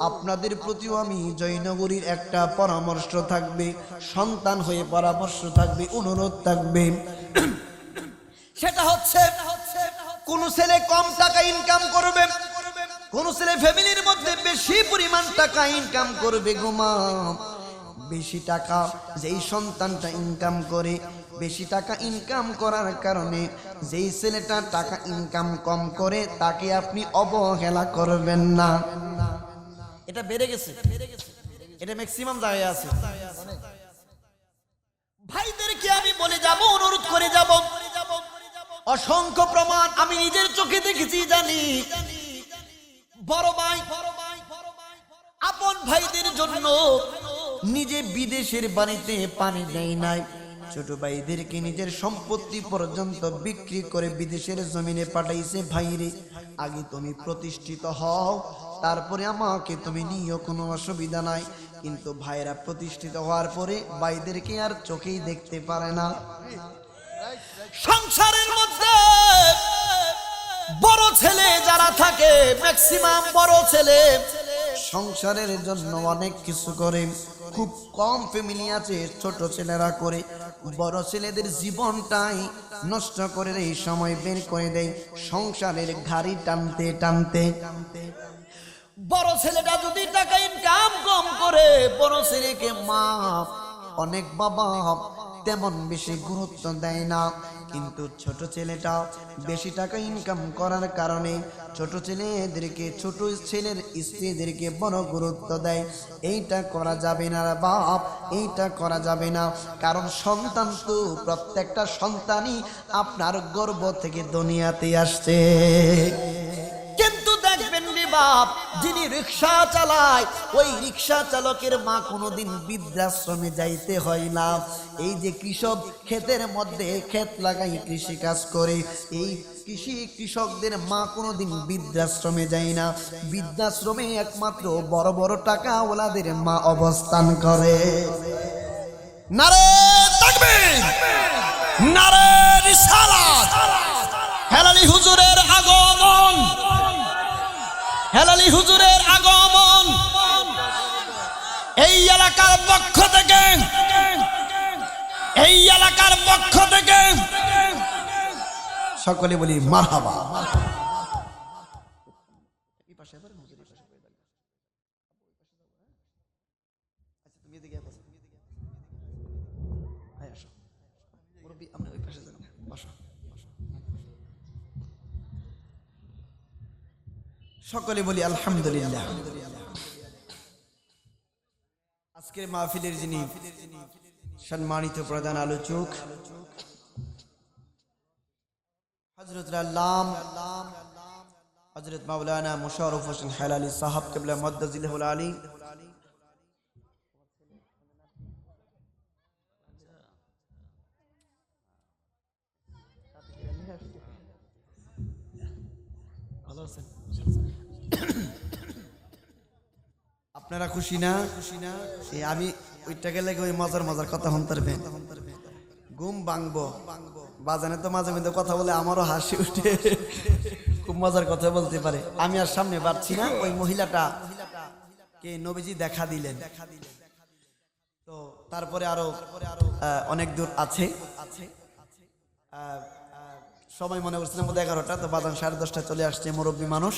[SPEAKER 1] আপনাদের প্রতিও আমি জয়নগরীর একটা পরামর্শ থাকবে, সন্তান হয়ে পরামর্শ থাকবে, অনুরোধ থাকবে। সেটা হচ্ছে কোন ছেলে কম টাকা ইনকাম করবে, কোন ছেলে ফ্যামিলির মধ্যে বেশি পরিমাণ টাকা ইনকাম করবে গো মা। বেশি টাকা যেই সন্তানটা ইনকাম করে, বেশি টাকা ইনকাম করার কারণে যেই ছেলেটা টাকা ইনকাম কম করে তাকে আপনি অবহেলা করবেন না। এটা বেড়ে গেছে, এটা ম্যাক্সিমাম জায়গায় আছে। ভাইদেরকে আমি বলে যাব, অনুরোধ করে যাব, অসংখ্য প্রমাণ আমি নিজের চোখে দেখেছি, জানি। বড় ভাই আপন ভাইদের জন্য নিজে বিদেশের বাড়িতে পানি দেয় নাই, ছোট ভাইদেরকে নিজের সম্পত্তি পর্যন্ত বিক্রি করে বিদেশের জমিনে পাঠাইছে। ভাইরে, আগে তুমি প্রতিষ্ঠিত হও, তারপরে আমাকে তুমি নিও, কোনো অসুবিধা নাই। কিন্তু ভাইরা প্রতিষ্ঠিত হওয়ার পরে ভাইদেরকে আর চোখেই দেখতে পারে না। সংসারের মধ্যে বড় ছেলে যারা থাকে, ম্যাক্সিমাম বড় ছেলে সংসারের জন্য অনেক কিছু করে। খুব কম ফ্যামিলি আছে ছোট ছেলেরা করে, বড় ছেলেদের জীবনটাই নষ্ট করে এই সময় বের করে দেয় সংসারের ঘাড়ি টানতে টানতে। বড় ছেলেটা যদি টাকা ইনকাম কম করে, বড় ছেলেকে মা অনেক বাবা তেমন বেশি গুরুত্ব দেয় না। কিন্তু ছোট ছেলেটা বেশি টাকা ইনকাম করার কারণে ছোট ছেলেদেরকে, ছোট ছেলের স্ত্রীদেরকে বড় গুরুত্ব দেয়। এইটা করা যাবে না বাপ, এইটা করা যাবে না। কারণ সন্তান তো, প্রত্যেকটা সন্তানই আপনার গর্ভ থেকে দুনিয়াতে আসছে। কিন্তু দেখবেন রে বাপ, যিনি রিক্সা চালায় ওই রিক্সা চালকের মা কোনোদিন বৃদ্ধাশ্রমে যাইতে হয় না। এই যে কৃষক ক্ষেতের মধ্যে ক্ষেত লাগাই কৃষি কাজ করে, এই কৃষকদের মা কোনোদিন বৃদ্ধাশ্রমে যায় না। বৃদ্ধাশ্রমে একমাত্র বড় বড় টাকা ওলাদের মা অবস্থান করে। নারে তাকবীর, নারে রিসালাত। হেলালি হুজুরের আগমন, হেলালি হুজুরের আগমন। এই এলাকার পক্ষ থেকে, এই এলাকার পক্ষ থেকে সকলে বলি মারহাবা। সকলে বলি আলহামদুলিল্লাহ। আজকের মাহফিলের যিনি সম্মানিত প্রধান আলোচক হযরত আল্লাম হযরত মাওলানা মুশাররফ হোসেন হেলালি সাহেব কিবলা মুদ্দাজিলহুল আলী, আপনারা খুশি না? আমি ওইটা গেলে ওই মজার মজার কথা শুনতে ঘুম ভাঙবো। বাজানে তো মাঝে মধ্যে কথা বলে আমারও হাসি উঠে, খুব মজার কথা বলতে পারে। আমি আর সামনে পারছি না। ওই মহিলাটা কে নবীজি দেখা দিলেন, তো তারপরে আরো অনেক দূর আছে। সময় মনে করছিলাম 11টা, তো বাজান 10:30টায় চলে আসছে। মুরব্বী মানুষ,